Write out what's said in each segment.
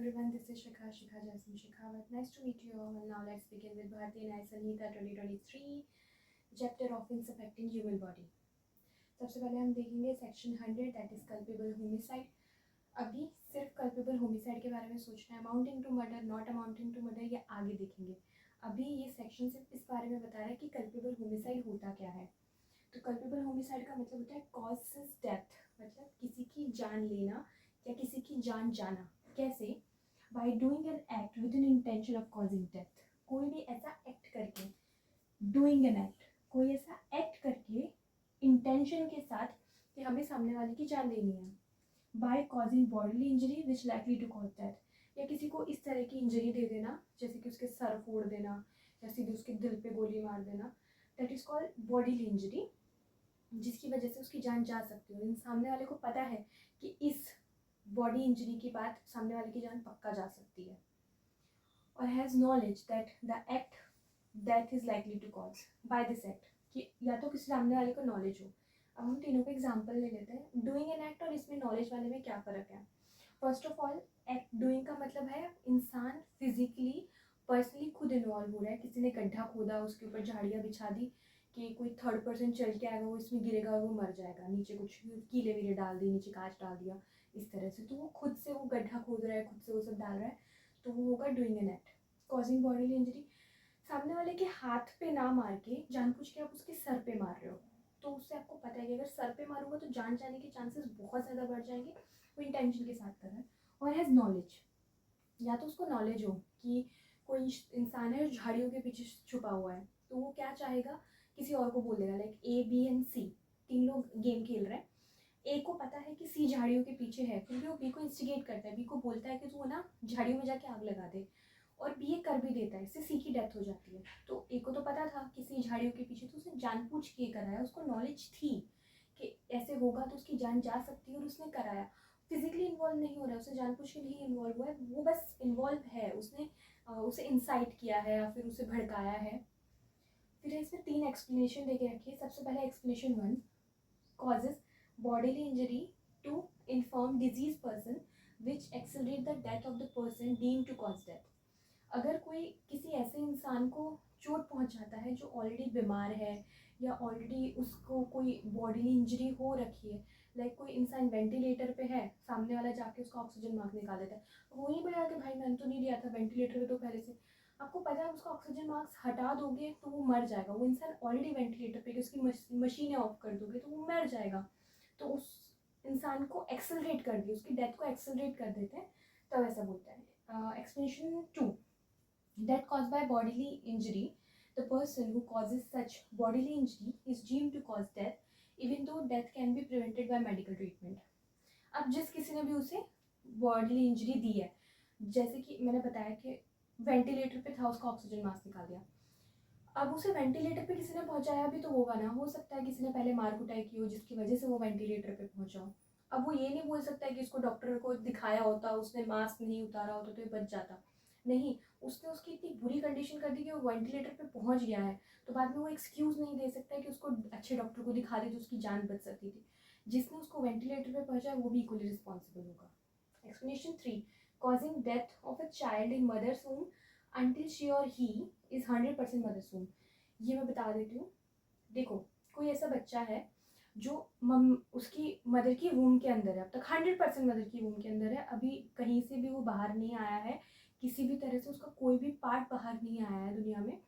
everyone, this is Shikha Jasmine Shekhawat. Nice to meet you all. Now let's begin with Bharti Nyaya Sanhita 2023, chapter Offense Affecting Human Body. सबसे पहले हम देखेंगे section 100 that is culpable homicide. अभी सिर्फ culpable homicide के बारे में सोचना है. Amounting to murder, not amounting to murder, ये आगे देखेंगे. अभी ये सेक्शन सिर्फ इस बारे में बता रहा है कि कल्पेबल होमिसाइड होता क्या है. तो कल्पेबल होमिसाइड का मतलब होता है कॉजेस डेथ, मतलब किसी की जान लेना या किसी की जान जाना. कैसे? By doing an act with an intention of causing death. कोई भी ऐसा एक्ट करके, डूइंग एन एक्ट, कोई ऐसा एक्ट करके इंटेंशन के साथ कि हमें सामने वाले की जान लेनी है. By causing bodily injury which likely to cause death, या किसी को इस तरह की इंजरी दे देना जैसे कि उसके सर फोड़ देना या सीधे उसके दिल पे गोली मार देना. That is called bodily injury, जिसकी वजह से उसकी जान जा सकती है. सामने वाले को पता है कि इस बॉडी इंजरी के बाद सामने वाले की जान पक्का जा सकती है. और has knowledge that the act death is likely to cause by this act, कि या तो किसी सामने वाले को नॉलेज हो. अब हम तीनों को एग्जांपल ले लेते हैं. डूइंग एन एक्ट और इसमें नॉलेज वाले में क्या फ़र्क है. First of all, act doing का मतलब है इंसान फिजिकली पर्सनली खुद इन्वॉल्व हो रहा है. किसी ने गड्ढा खोदा, उसके ऊपर झाड़ियाँ बिछा दी कि कोई थर्ड पर्सन चल के आएगा, वो इसमें गिरेगा और वो मर जाएगा. नीचे कुछ कीले वीले डाल दी, नीचे कांच डाल दिया, इस तरह से. तो वो खुद से वो गड्ढा खोद रहा है, खुद से वो सब डाल रहा है, तो वो होगा doing an act. Causing bodily injury, सामने वाले के हाथ पे ना मार के जानबूझ के आप उसके सर पे मार रहे हो, तो उससे आपको पता है कि अगर सर पे मारूंगा तो जान जाने के चांसेस बहुत ज़्यादा बढ़ जाएंगे. वो इंटेंशन के साथ कर रहा है. और हैज़ नॉलेज, या तो उसको नॉलेज हो कि कोई इंसान है झाड़ियों के पीछे छुपा हुआ है, तो वो क्या चाहेगा, किसी और को बोल देगा. लाइक ए बी एंड सी, तीन लोग गेम खेल रहे हैं. ए को पता है कि सी झाड़ियों के पीछे है, फिर भी वो बी को इंस्टिगेट करता है. बी को बोलता है कि तू ना झाड़ियों में जाके आग लगा दे, और बी ये कर भी देता है. इससे सी की डेथ हो जाती है. तो ए को तो पता था कि सी झाड़ियों के पीछे, तो उसने जानबूझ के कराया. उसको नॉलेज थी कि ऐसे होगा तो उसकी जान जा सकती है, और उसने कराया. फिजिकली इन्वॉल्व नहीं हो रहा है, उसने जानबूझ के नहीं इन्वॉल्व हुआ है, वो बस इन्वॉल्व है. उसने उसे इंसाइट किया है या फिर उसे भड़काया है. फिर इसमें तीन एक्सप्लेनेशन देके रखिए. सबसे पहले explanation 1, causes bodily injury to infirm diseased person which accelerate the death of the person deemed to cause death. अगर कोई किसी ऐसे इंसान को चोट पहुंचाता है जो ऑलरेडी बीमार है या ऑलरेडी उसको कोई बॉडीली इंजरी हो रखी है, लाइक कोई इंसान वेंटिलेटर पे है, सामने वाला जाके उसका ऑक्सीजन मास्क निकाल देता है, वो नहीं बोला कि भाई मैंने तो नहीं लिया था वेंटिलेटर पे, तो पहले से आपको पता है उसका ऑक्सीजन मास्क हटा दोगे तो वो मर जाएगा. वो इंसान ऑलरेडी वेंटिलेटर पे, उसकी मशीनें ऑफ कर दोगे तो वो मर जाएगा. तो उस इंसान को एक्सेलरेट कर दिया, उसकी डेथ को एक्सेलरेट कर देते हैं, तब ऐसा बोलते हैं. Explanation 2, death caused by bodily injury. The person who causes such bodily injury is deemed to cause death, even though death can be prevented by medical treatment. अब जिस किसी ने भी उसे बॉडीली इंजरी दी है, जैसे कि मैंने बताया कि वेंटिलेटर पे था, उसका ऑक्सीजन मास्क निकाल दिया. अब उसे वेंटिलेटर पे किसी ने पहुंचाया भी तो होगा ना. हो सकता है किसी ने पहले मार कुटाई की हो जिसकी वजह से वो वेंटिलेटर पे पहुंचा हो. अब वो ये नहीं बोल सकता है कि इसको डॉक्टर को दिखाया होता, उसने मास्क नहीं उतारा होता तो ये बच जाता. नहीं, उसने उसकी इतनी बुरी कंडीशन कर दी कि वो वेंटिलेटर पे पहुंच गया है, तो बाद में वो एक्सक्यूज़ नहीं दे सकता है कि उसको अच्छे डॉक्टर को दिखा दे तो उसकी जान बच सकती थी. जिसने उसको वेंटिलेटर पे पहुंचाया वो भी इक्वली रिस्पॉन्सिबल होगा. Explanation 3, causing death of a child in mother's home until she or he is 100% mother's home. ये मैं बता देती हूँ. देखो, कोई ऐसा बच्चा है जो उसकी मदर की वूम के अंदर है, अब तक 100% मदर की वूम के अंदर है, अभी कहीं से भी वो बाहर नहीं आया है, किसी भी तरह से उसका कोई भी पार्ट बाहर नहीं आया है दुनिया में,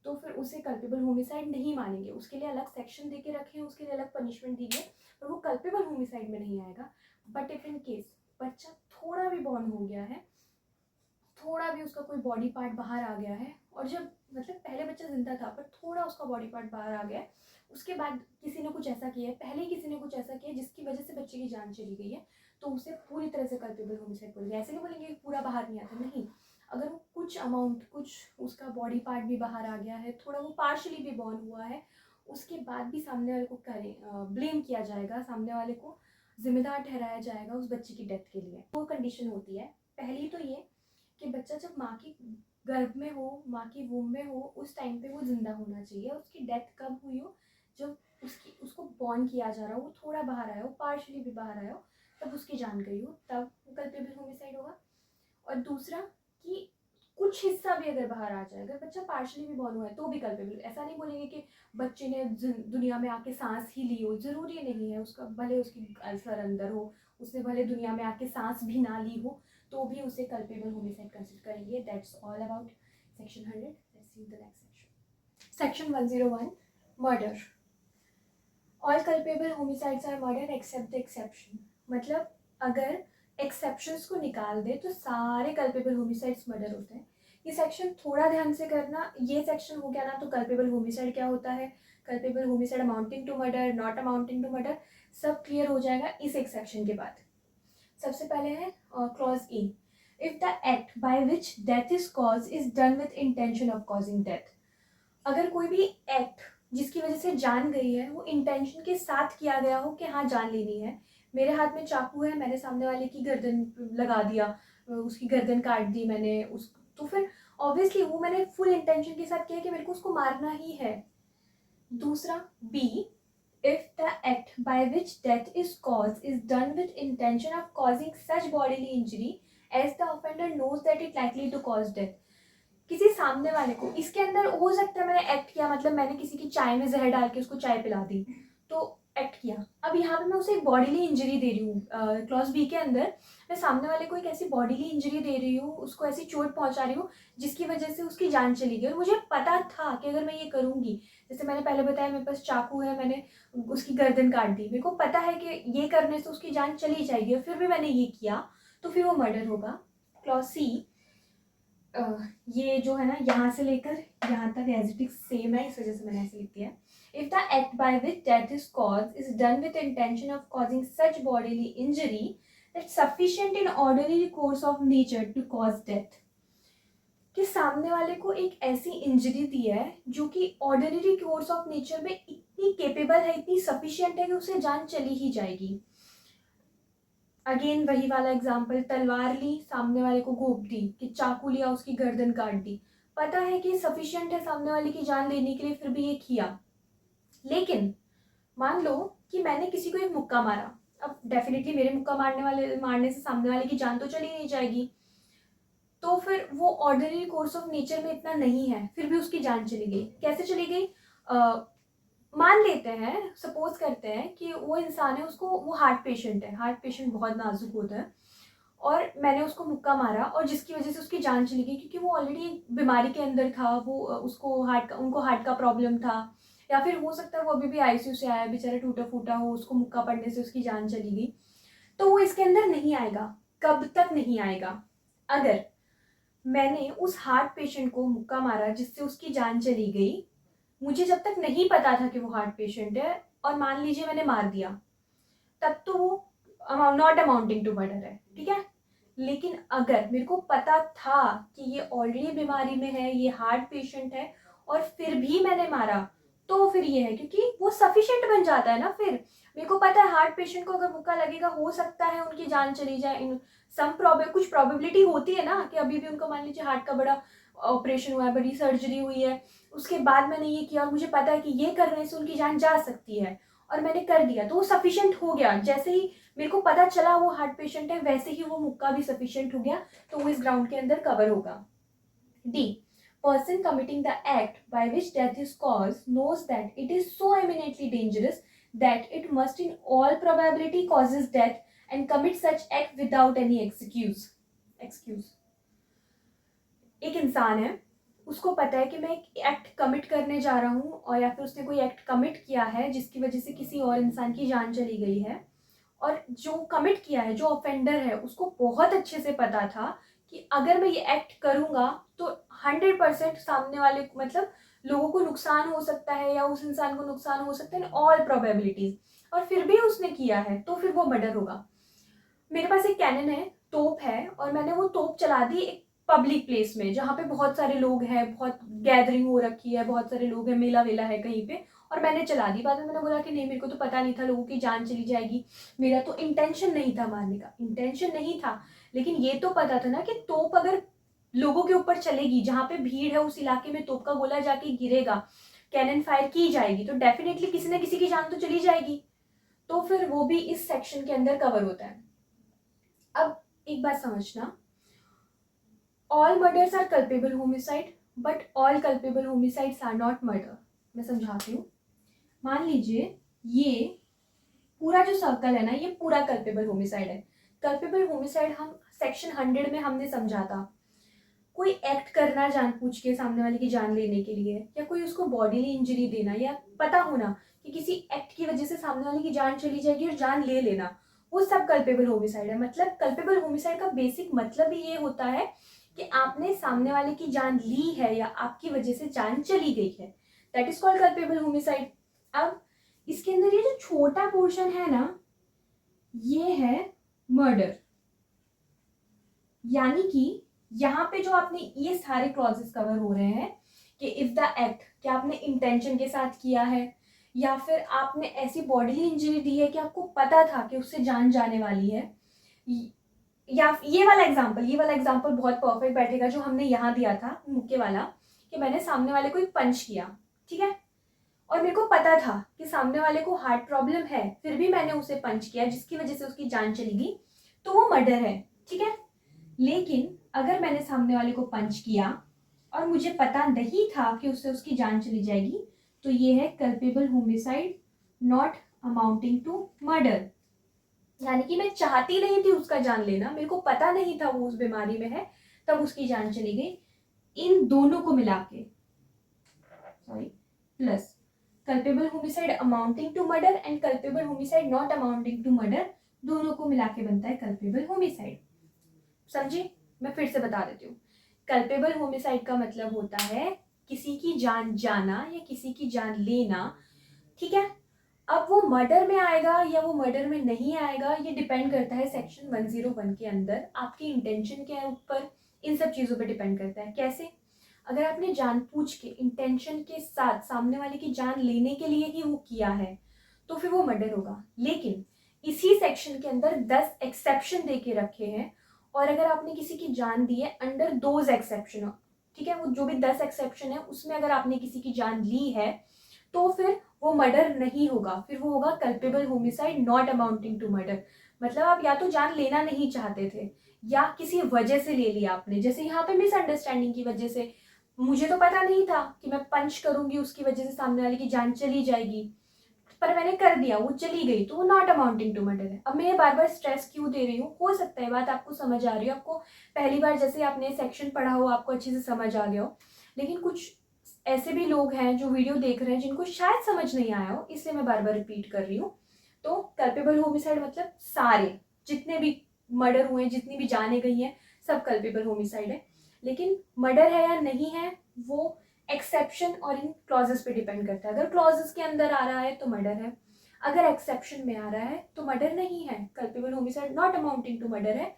तो फिर उसे कल्पेबल होमिसाइड नहीं मानेंगे. उसके लिए अलग सेक्शन दे के रखे हैं, उसके लिए अलग पनिशमेंट दी है, पर वो कल्पेबल होमिसाइड में नहीं आएगा. बट इफ इन केस बच्चा थोड़ा भी बॉर्न हो गया है, थोड़ा भी उसका कोई बॉडी पार्ट बाहर आ गया है, और जब मतलब पहले बच्चा जिंदा था पर थोड़ा उसका बॉडी पार्ट बाहर आ गया है, उसके बाद किसी ने कुछ ऐसा किया है, पहले किसी ने कुछ ऐसा किया जिसकी वजह से बच्चे की जान चली गई है, तो उसे पूरी तरह से कल्पेबल होमिसाइड बोलेंगे. ऐसे नहीं बोलेंगे पूरा बाहर नहीं आता, नहीं. अगर वो कुछ अमाउंट, कुछ उसका बॉडी पार्ट भी बाहर आ गया है, थोड़ा वो पार्शली भी बॉर्न हुआ है, उसके बाद भी सामने वाले को ब्लेम किया जाएगा, सामने वाले को जिम्मेदार ठहराया जाएगा उस बच्चे की डेथ के लिए. वो कंडीशन होती है. पहली तो ये कि बच्चा जब माँ की गर्भ में हो, माँ की वूम में हो, उस टाइम पे वो जिंदा होना चाहिए. उसकी डेथ कब हुई हो, जब उसको बॉर्न किया जा रहा हो, वो थोड़ा बाहर आया हो, पार्शली भी बाहर आया हो, तब उसकी जान गई हो, तब वो कल्पेबल होमिसाइड होगा. और दूसरा कि कुछ हिस्सा भी अगर बाहर आ जाए, अगर बच्चा पार्शली भी बॉर्न हुआ है तो भी कल्पेबल। ऐसा नहीं बोलेंगे कि बच्चे ने दुनिया में आके सांस ही ली हो, ज़रूरी नहीं है, उसका भले उसकी अल्सर अंदर हो, उसने भले दुनिया में आके सांस भी ना ली हो, तो भी उसे कल्पेबल होमिसाइड कंसिडर करेंगे। That's all about section 100। Let's see the next section. Section 101 murder. All culpable homicides are murder except the exception. मतलब अगर एक्सेप्शंस को निकाल दे तो सारे कल्पेबल होमिसाइड्स मर्डर होते हैं। ये सेक्शन थोड़ा ध्यान से करना। ये सेक्शन हो गया ना, तो कल्पेबल होमिसाइड क्या होता है, culpable homicide amounting to murder, not amounting to murder, सब क्लियर हो जाएगा इस एक सेक्शन के बाद। सबसे पहले है clause A, if the act by which death is cause is done with intention of causing death. अगर कोई भी एक्ट जिसकी वजह से जान गई है वो इंटेंशन के साथ किया गया हो कि हाँ जान लेनी है, मेरे हाथ में चाकू है, मैंने सामने वाले की गर्दन लगा दिया, उसकी गर्दन काट दी मैंने उस, तो फिर ऑब्वियसली वो मैंने फुल इंटेंशन के साथ किया कि मेरे को उसको मारना ही है। दूसरा B, if the act by which death is cause is done with intention of causing such bodily injury as the offender knows that it likely to cause death. किसी सामने वाले को, इसके अंदर हो सकता है मैंने एक्ट किया, मतलब मैंने किसी की चाय में जहर डाल के उसको चाय पिला दी, तो एक्ट किया। अब यहाँ पे मैं उसे एक बॉडीली इंजरी दे रही हूँ। क्लॉज बी के अंदर मैं सामने वाले को एक ऐसी बॉडीली इंजरी दे रही हूँ, उसको ऐसी चोट पहुंचा रही हूँ जिसकी वजह से उसकी जान चली गई, और मुझे पता था कि अगर मैं ये करूँगी, जैसे मैंने पहले बताया मेरे पास चाकू है, मैंने उसकी गर्दन काट दी, मेरे को पता है कि ये करने से उसकी जान चली जाएगी और फिर भी मैंने ये किया, तो फिर वो मर्डर होगा। क्लॉज सी, ये जो है ना यहाँ से लेकर यहाँ तक एज इट इज सेम है, इस वजह से मैंने ऐसे लिख दिया। If the act by which death is cause is done with intention of causing such bodily injury that sufficient in ordinary course of nature to cause death. कि सामने वाले को एक ऐसी इंजरी दी है जो कि ऑर्डिनरी कोर्स ऑफ नेचर में इतनी केपेबल है, इतनी सफिशिएंट है कि उसे जान चली ही जाएगी। अगेन वही वाला एग्जाम्पल, तलवार ली, सामने वाले को घोंप दी, कि चाकू लिया, उसकी गर्दन काट दी, पता है कि सफिशिएंट है सामने वाले की जान लेने के लिए, फिर भी ये किया। लेकिन मान लो कि मैंने किसी को एक मुक्का मारा, अब डेफिनेटली मेरे मुक्का मारने से सामने वाले की जान तो चली नहीं जाएगी, तो फिर वो ऑर्डिनरी कोर्स ऑफ नेचर में इतना नहीं है, फिर भी उसकी जान चली गई। कैसे चली गई? मान लेते हैं, सपोज करते हैं कि वो इंसान है, उसको वो हार्ट पेशेंट है, हार्ट पेशेंट बहुत नाजुक होता है, और मैंने उसको मुक्का मारा और जिसकी वजह से उसकी जान चली गई, क्योंकि वो ऑलरेडी बीमारी के अंदर था, वो उसको उनको हार्ट का प्रॉब्लम था, या फिर हो सकता है वो अभी भी आईसीयू से आया, बेचारा टूटा फूटा हो, उसको मुक्का पड़ने से उसकी जान चली गई, तो वो इसके अंदर नहीं आएगा। कब तक नहीं आएगा? अगर मैंने उस हार्ट पेशेंट को मुक्का मारा जिससे उसकी जान चली गई, मुझे जब तक नहीं पता था कि वो हार्ट पेशेंट है, और मान लीजिए मैंने मार दिया, तब तो वो नॉट अमाउंटिंग टू मर्डर है, ठीक है। लेकिन अगर मेरे को पता था कि ये ऑलरेडी बीमारी में है, ये हार्ट पेशेंट है, और फिर भी मैंने मारा, तो फिर ये है, क्योंकि वो सफिशिएंट बन जाता है ना। फिर मेरे को पता है हार्ट पेशेंट को अगर मुक्का लगेगा, हो सकता है उनकी जान चली जाए, इन कुछ प्रोबेबिलिटी होती है ना, कि अभी भी उनको मान लीजिए हार्ट का बड़ा ऑपरेशन हुआ है, बड़ी सर्जरी हुई है, उसके बाद मैंने ये किया और मुझे पता है कि ये करने से उनकी जान जा सकती है, और मैंने कर दिया, तो वो सफिशिएंट हो गया। जैसे ही मेरे को पता चला वो हार्ट पेशेंट है, वैसे ही वो मुक्का भी सफिशिएंट हो गया, तो वो इस ग्राउंड के अंदर कवर होगा। D, person committing the act by which death is caused knows that it is so eminently dangerous that it must in all probability causes death and commit such act without any excuse. एक इंसान है, उसको पता है कि मैं एक act commit करने जा रहा हूँ, और या फिर उसने कोई एक्ट कमिट किया है जिसकी वजह से किसी और इंसान की जान चली गई है, और जो कमिट किया है, जो ऑफेंडर है, उसको बहुत अच्छे से पता था कि अगर मैं ये एक्ट करूँगा तो 100% सामने वाले मतलब लोगों को नुकसान हो सकता है, या उस इंसान को नुकसान हो सकता है, इन ऑल प्रोबेबिलिटीज, और फिर भी उसने किया है, तो फिर वो मर्डर होगा। मेरे पास एक कैनन है, तोप है, और मैंने वो तोप चला दी एक पब्लिक प्लेस में जहाँ पे बहुत सारे लोग हैं, बहुत गैदरिंग हो रखी है, बहुत सारे लोग हैं, मेला वेला है कहीं पे, और मैंने चला दी। बाद में मैंने बोला कि नहीं, मेरे को तो पता नहीं था, लोगों की जान चली जाएगी, मेरा तो इंटेंशन नहीं था मारने का, इंटेंशन नहीं था, लेकिन ये तो पता था ना कि तोप अगर लोगों के ऊपर चलेगी, जहाँ पे भीड़ है उस इलाके में तोप का गोला जाके गिरेगा, कैनन फायर की जाएगी, तो डेफिनेटली किसी न किसी की जान तो चली जाएगी, तो फिर वो भी इस सेक्शन के अंदर कवर होता है। अब एक बात समझना, all murders are culpable homicide but all culpable homicides are not murder. मैं समझाती हूँ। मान लीजिए ये पूरा जो सर्कल है ना, ये पूरा कल्पेबल होमिसाइड है। कल्पेबल होमिसाइड हम सेक्शन 100 में हमने समझा था, कोई एक्ट करना जानबूझ के सामने वाले की जान लेने के लिए, या कोई उसको बॉडीली इंजरी देना, या पता होना कि किसी एक्ट की वजह से सामने वाले की जान चली जाएगी और जान ले लेना, वो सब कल्पेबल होमिसाइड है। मतलब कल्पेबल होमिसाइड का बेसिक मतलब ही ये होता है कि आपने सामने वाले की जान ली है या आपकी वजह से जान चली गई है, that is called culpable homicide. अब इसके अंदर ये जो छोटा पोर्शन है ना, ये है मर्डर। यानी कि यहाँ पे जो आपने ये सारे क्लॉजेस कवर हो रहे हैं कि इफ द एक्ट, कि आपने इंटेंशन के साथ किया है, या फिर आपने ऐसी बॉडीली इंजरी दी है कि आपको पता था कि उससे जान जाने वाली है, या ये वाला एग्जांपल बहुत परफेक्ट बैठेगा जो हमने यहाँ दिया था मुक्के वाला, कि मैंने सामने वाले को एक पंच किया, ठीक है, और मेरे को पता था कि सामने वाले को हार्ट प्रॉब्लम है, फिर भी मैंने उसे पंच किया जिसकी वजह से उसकी जान चली गई, तो वो मर्डर है, ठीक है। लेकिन अगर मैंने सामने वाले को पंच किया और मुझे पता नहीं था कि उससे उसकी जान चली जाएगी, तो ये है culpable homicide not amounting to murder. यानी कि मैं चाहती नहीं थी उसका जान लेना, मेरे को पता नहीं था वो उस बीमारी में है, तब उसकी जान चली गई। इन दोनों को मिला के plus culpable homicide amounting to murder and culpable homicide not amounting to murder, दोनों को मिला के बनता है कल्पेबल होमिसाइड। समझे? मैं फिर से बता देती हूँ। कल्पेबल होमिसाइड का मतलब होता है किसी की जान जाना या किसी की जान लेना, ठीक है। अब वो मर्डर में आएगा या वो मर्डर में नहीं आएगा, ये डिपेंड करता है सेक्शन 101 के अंदर आपकी इंटेंशन के ऊपर, इन सब चीज़ों पे डिपेंड करता है। कैसे? अगर आपने जानबूझ के इंटेंशन के साथ सामने वाले की जान लेने के लिए ही वो किया है, तो फिर वो मर्डर होगा। लेकिन इसी सेक्शन के अंदर 10 एक्सेप्शन दे के रखे हैं, और अगर आपने किसी की जान दी है अंडर दोज एक्सेप्शन, ठीक है, वो जो भी 10 एक्सेप्शन है उसमें अगर आपने किसी की जान ली है, तो फिर वो मर्डर नहीं होगा, फिर वो होगा culpable homicide not amounting to murder. मतलब आप या तो जान लेना नहीं चाहते थे या किसी वजह से ले लिया आपने, जैसे यहाँ पे मिसअंडरस्टैंडिंग की वजह से, मुझे तो पता नहीं था कि मैं पंच करूंगी उसकी वजह से सामने वाले की जान चली जाएगी, पर मैंने कर दिया, वो चली गई, तो वो नॉट अमाउंटिंग टू मर्डर है। अब मैं ये बार बार स्ट्रेस क्यों दे रही हूँ, हो सकता है बात आपको समझ आ रही हो, आपको पहली बार जैसे आपने सेक्शन पढ़ा हो आपको अच्छे से समझ आ गया हो, लेकिन कुछ ऐसे भी लोग हैं जो वीडियो देख रहे हैं जिनको शायद समझ नहीं आया हो, इसलिए मैं बार बार रिपीट कर रही हूँ। तो कल्पेबल होमिसाइड मतलब सारे जितने भी मर्डर हुए, जितनी भी जाने गई हैं, सब कल्पेबल होमिसाइड है। लेकिन मर्डर है या नहीं है वो एक्सेप्शन और इन क्लॉजेस पे डिपेंड करता है। अगर क्लॉजेस के अंदर आ रहा है तो मर्डर है, अगर एक्सेप्शन में आ रहा है तो मर्डर नहीं है, culpable homicide not amounting to murder है।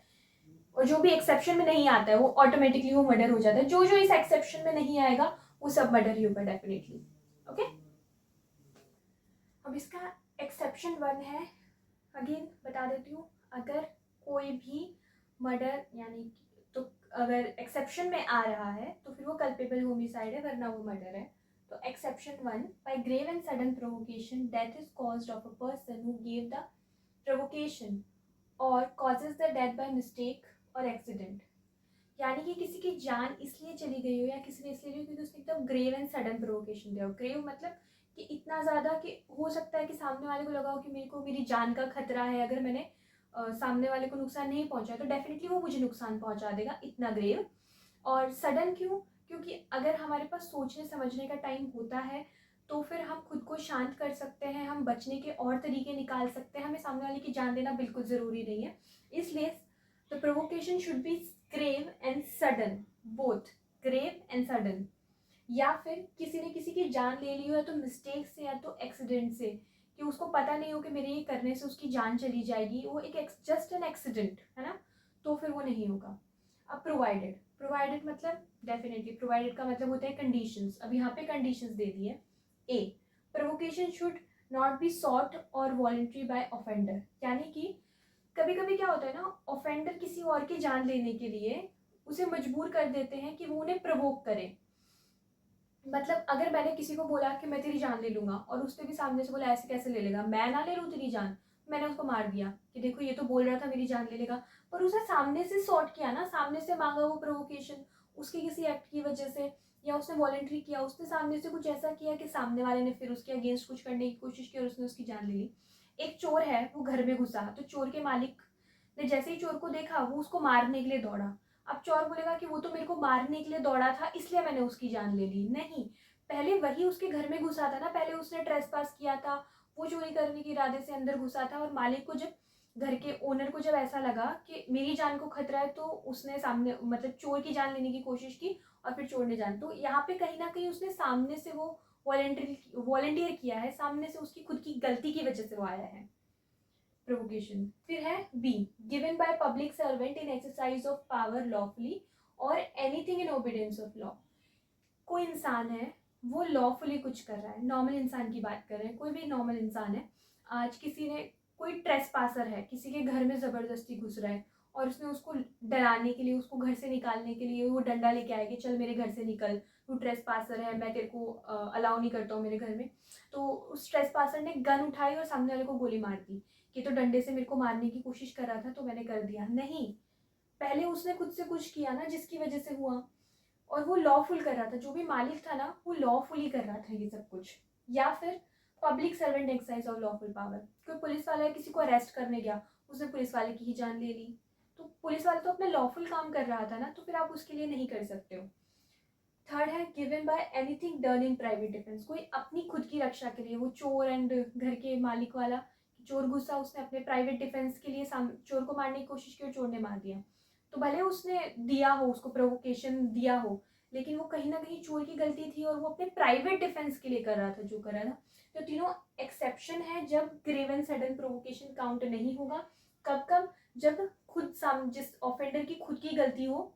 और जो भी एक्सेप्शन में नहीं आता है वो ऑटोमेटिकली वो मर्डर हो जाता है, जो जो इस एक्सेप्शन में नहीं आएगा वो सब मर्डर ही होगा डेफिनेटली। ओके, अब इसका एक्सेप्शन 1 है, अगेन बता देती हूँ। अगर कोई भी मर्डर यानी तो अगर एक्सेप्शन में आ रहा है तो फिर वो कल्पेबल होमिसाइड है, वरना वो मर्डर है। तो exception 1, by grave and sudden provocation death is caused of a person who give the provocation और causes the death by mistake और एक्सीडेंट। यानी कि किसी की जान इसलिए चली गई हो या किसी ने इसलिए ली क्योंकि उसने एकदम ग्रेव एंड सडन प्रोवोकेशन दिया हो। ग्रेव मतलब कि इतना ज़्यादा कि हो सकता है कि सामने वाले को लगा हो कि मेरे को मेरी जान का खतरा है, अगर मैंने सामने वाले को नुकसान नहीं पहुंचा तो डेफिनेटली वो मुझे नुकसान पहुंचा देगा, इतना ग्रेव। और सडन क्यों? क्योंकि अगर हमारे पास सोचने समझने का टाइम होता है तो फिर हम खुद को शांत कर सकते हैं, हम बचने के और तरीके निकाल सकते हैं, हमें सामने वाले की जान देना बिल्कुल ज़रूरी नहीं है। इसलिए the provocation should be grave and sudden, both grave and sudden. या फिर किसी ने किसी की जान ले ली हो या तो मिस्टेक से या तो एक्सीडेंट से, कि उसको पता नहीं हो कि मेरे ये करने से उसकी जान चली जाएगी, वो एक जस्ट एन एक्सीडेंट है ना, तो फिर वो नहीं होगा। अब प्रोवाइडेड, प्रोवाइडेड मतलब डेफिनेटली प्रोवाइडेड का मतलब होता है कंडीशंस। अब यहाँ पे कंडीशंस दे दी है। A, provocation should not be sought और वॉलंटरी बाय ऑफेंडर। यानी कि कभी कभी क्या होता है ना, ऑफेंडर किसी और की जान लेने के लिए उसे मजबूर कर देते हैं कि वो उन्हें प्रवोक करे। मतलब अगर मैंने किसी को बोला कि मैं तेरी जान ले लूंगा और उसने भी सामने से बोला ऐसे कैसे ले लेगा, मैं ना ले लूँ तेरी जान, मैंने उसको मार दिया कि देखो ये तो बोल रहा था मेरी जान ले लेगा, पर उसने सामने से सॉर्ट किया ना, सामने से मांगा वो प्रोवोकेशन उसके किसी एक्ट की वजह से, या उसने वॉलेंट्री किया, उसने सामने से कुछ ऐसा किया कि सामने वाले ने फिर उसके अगेंस्ट कुछ करने की कोशिश की और उसने उसकी जान ले ली। एक चोर है, वो घर में घुसा, तो चोर के मालिक ने जैसे ही चोर को देखा वो उसको मारने के लिए दौड़ा। अब चोर बोलेगा कि वो तो मेरे को मारने के लिए दौड़ा था इसलिए मैंने उसकी जान ले ली, नहीं, पहले वही उसके घर में घुसा था ना, पहले उसने ट्रेसपास किया था, वो चोरी करने के इरादे से अंदर घुसा था, और मालिक को जब, घर के ओनर को जब ऐसा लगा कि मेरी जान को खतरा है, तो उसने सामने मतलब चोर की जान लेने की कोशिश की और फिर चोर ने जान, तो यहाँ पे कहीं ना कहीं उसने सामने से वो वॉलेंटियर किया है, सामने से उसकी खुद की गलती की वजह से वो आया है प्रोवोकेशन। फिर है B, given by public servant in exercise of power lawfully और anything in obedience of law. कोई इंसान है, वो लॉफुली कुछ कर रहा है, नॉर्मल इंसान की बात कर रहे हैं, कोई भी नॉर्मल इंसान है, आज किसी ने, कोई ट्रेसपासर है, किसी के घर में ज़बरदस्ती घुस रहा है और उसने उसको डराने के लिए, उसको घर से निकालने के लिए वो डंडा लेके आएगी, चल मेरे घर से निकल, तू ट्रेसपासर है, मैं तेरे को अलाउ नहीं करता हूँ मेरे घर में, तो उस ट्रेसपासर ने गन उठाई और सामने वाले को गोली मार दी कि तो डंडे से मेरे को मारने की कोशिश कर रहा था तो मैंने कर दिया, नहीं, पहले उसने खुद से कुछ किया ना जिसकी वजह से हुआ, और वो लॉफुल कर रहा था, जो भी मालिक था ना वो लॉफुली कर रहा था ये सब कुछ। या फिर public servant exercise of lawful power, कोई पुलिस वाला किसी को अरेस्ट करने गया, उसने पुलिस वाले की ही जान ले ली, तो पुलिस वाला तो अपना लॉफुल काम कर रहा था ना, तो फिर आप उसके लिए नहीं कर सकते हो। थर्ड है given by anything done in private defence, कोई अपनी खुद की रक्षा के लिए, वो चोर एंड घर के मालिक वाला, चोर घुसा, उसने अपने प्राइवेट डिफेंस के लिए चोर को मारने की कोशिश की और चोर ने मार दिया, तो भले उसने दिया हो, उसको प्रोवोकेशन दिया हो, लेकिन वो कहीं ना कहीं चोर की गलती थी और वो अपने प्राइवेट डिफेंस के लिए कर रहा था जो कर रहा था। तो तीनों एक्सेप्शन है जब grave and sudden provocation count नहीं होगा। कब कब, जब खुद जिस ऑफेंडर की खुद की गलती हो।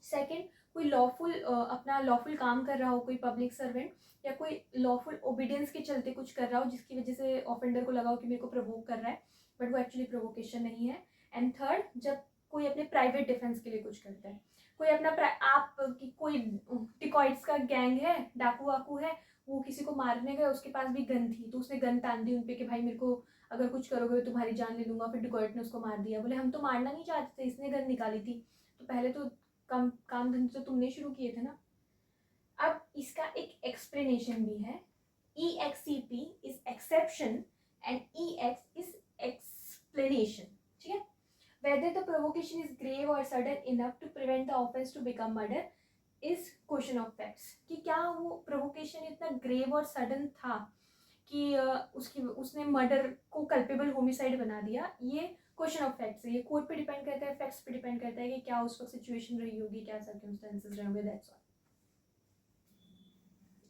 सेकंड, कोई लॉफुल अपना लॉफुल काम कर रहा हो, कोई पब्लिक सर्वेंट, या कोई लॉफुल ओबीडियंस के चलते कुछ कर रहा हो जिसकी वजह से ऑफेंडर को लगा हो कि मेरे को प्रोवोक कर रहा है, बट वो एक्चुअली प्रोवोकेशन नहीं है। एंड थर्ड, जब कोई अपने प्राइवेट डिफेंस के लिए कुछ करता है, कोई अपना आप की कोई टिकॉइट्स का गैंग है, डाकू वाकू है, वो किसी को मारने गए, उसके पास भी गन थी, तो उसने गन तान दी उन पे कि भाई मेरे को अगर कुछ करोगे तो तुम्हारी जान ले लूंगा, फिर डिकॉइट ने उसको मार दिया, बोले हम तो मारना नहीं चाहते थे, इसने गन निकाली थी, तो पहले तो काम धंधे तो तुमने शुरू किए थे ना। अब इसका एक एक्सप्लेनेशन भी है, EXCP is exception and EX is explanation, ठीक है। whether the provocation is grave or sudden enough to prevent the offense to become murder is question of facts, कि क्या वो प्रोवोकेशन इतना ग्रेव और सडन था कि उसने मर्डर को कल्पेबल होमिसाइड बना दिया, ये क्वेश्चन ऑफ फैक्ट्स है, ये कोर्ट पे डिपेंड करता है, फैक्ट्स पे डिपेंड करता है कि क्या उस वक्त सिचुएशन रही होगी, क्या सर्कमस्टेंसेस रहे होंगे, that's all.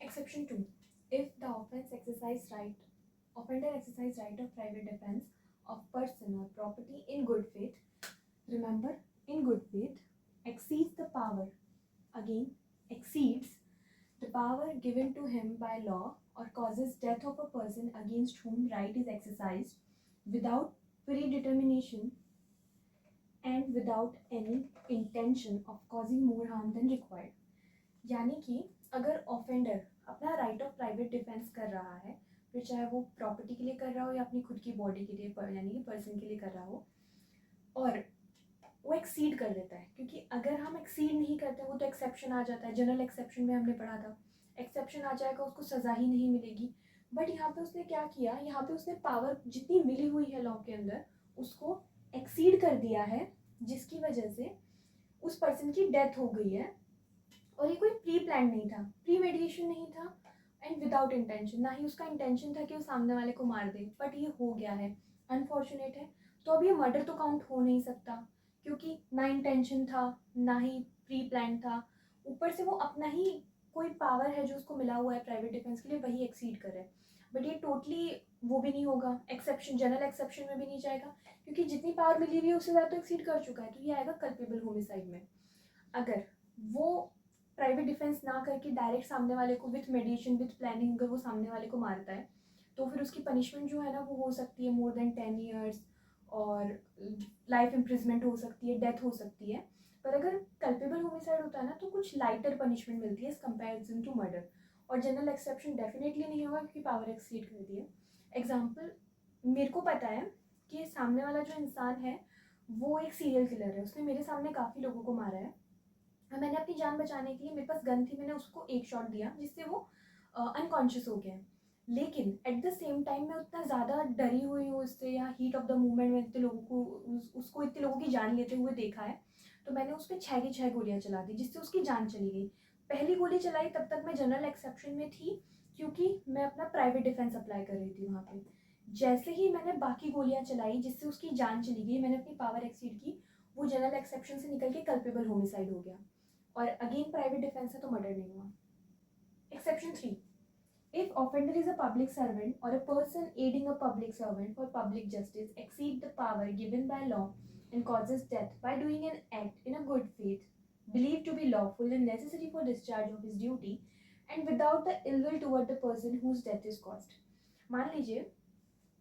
Exception 2, if the offence exercise right, offender exercise right of private defense of person or property in good faith, remember, in good faith, exceeds the power, again exceeds the power given to him by law or causes death of a person against whom right is exercised without predetermination and without any intention of causing more harm than required। यानी कि अगर offender अपना right of private defence कर रहा है, फिर चाहे वो प्रॉपर्टी के लिए कर रहा हो या अपनी खुद की बॉडी के लिए, यानी कि पर्सन के लिए कर रहा हो, और वो एक्सीड कर देता है, क्योंकि अगर हम एक्सीड नहीं करते वो तो एक्सेप्शन आ जाता है, जनरल एक्सेप्शन में हमने पढ़ा था, एक्सेप्शन आ जाएगा उसको सज़ा ही नहीं मिलेगी। बट यहाँ पे उसने क्या किया, यहाँ पे उसने पावर जितनी मिली हुई है लॉ के अंदर उसको एक्सीड कर दिया है, जिसकी वजह से उस पर्सन की डेथ हो गई है, और ये कोई प्री प्लान नहीं था, प्री मेडिटेशन नहीं था, एंड विदाउट इंटेंशन, ना ही उसका इंटेंशन था कि वो सामने वाले को मार दे, बट ये हो गया है, अनफॉर्चुनेट है। तो अब ये मर्डर तो काउंट हो नहीं सकता, क्योंकि ना इंटेंशन था ना ही प्री प्लान था, ऊपर से वो अपना ही कोई पावर है जो उसको मिला हुआ है प्राइवेट डिफेंस के लिए, वही एक्सीड करे। बट ये टोटली वो भी नहीं होगा, एक्सेप्शन जनरल एक्सेप्शन में भी नहीं जाएगा, क्योंकि जितनी पावर मिली हुई है उससे ज़्यादा तो एक्सीड कर चुका है, तो ये आएगा कल्पेबल होमिसाइड में। अगर वो प्राइवेट डिफेंस ना करके डायरेक्ट सामने वाले को विथ मेडिएशन विथ प्लानिंग अगर वो सामने वाले को मारता है, तो फिर उसकी पनिशमेंट जो है ना वो हो सकती है मोर देन 10 ईयर्स, और लाइफ इम्प्रिजमेंट हो सकती है, डेथ हो सकती है। पर अगर कल्पेबल होमिसाइड होता है ना तो कुछ लाइटर पनिशमेंट मिलती है एज कंपेरिजन टू मर्डर, और जनरल एक्सेप्शन डेफिनेटली नहीं होगा क्योंकि पावर एक्सीड कर दी है। एग्जाम्पल मेरे को पता है कि सामने वाला जो इंसान है वो एक सीरियल किलर है, उसने मेरे सामने काफ़ी लोगों को मारा है और मैंने अपनी जान बचाने के लिए, मेरे पास गन थी, मैंने उसको एक शॉट दिया जिससे वो अनकॉन्शियस हो गया है। लेकिन एट द सेम टाइम मैं उतना ज़्यादा डरी हुई हूँ उससे, या हीट ऑफ द मोमेंट में इतने लोगों को उसको इतने लोगों की जान लेते हुए देखा है, तो मैंने उस पर 6 की 6 गोलियाँ चला दी जिससे उसकी जान चली गई। पहली गोली चलाई तब तक मैं जनरल एक्सेप्शन में थी क्योंकि मैं अपना प्राइवेट डिफेंस अप्लाई कर रही थी वहाँ पे। जैसे ही मैंने बाकी गोलियाँ चलाई जिससे उसकी जान चली गई, मैंने अपनी पावर एक्सीड की, वो जनरल एक्सेप्शन से निकल के कल्पेबल होमिसाइड हो गया। और अगेन प्राइवेट डिफेंस है तो मर्डर नहीं हुआ। Exception 3, if offender is a public servant or a person aiding a public servant for public justice exceed the power given by law and causes death by doing an act in a good faith believed to be lawful and necessary for discharge of his duty and without the ill will toward the person whose death is caused। मान लीजिए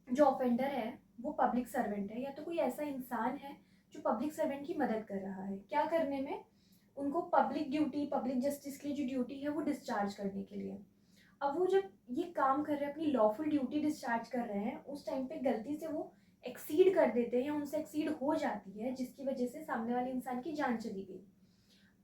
जो offender है वो public servant है, या तो कोई ऐसा इंसान है जो पब्लिक सर्वेंट की मदद कर रहा है, क्या करने में, उनको पब्लिक ड्यूटी, पब्लिक जस्टिस की जो ड्यूटी है वो डिस्चार्ज करने के लिए। अब वो जब ये काम कर रहे हैं, अपनी लॉफुल ड्यूटी डिस्चार्ज कर रहे हैं, उस टाइम पे गलती से वो एक्सीड कर देते हैं या उनसे एक्सीड हो जाती है जिसकी वजह से सामने वाले इंसान की जान चली गई।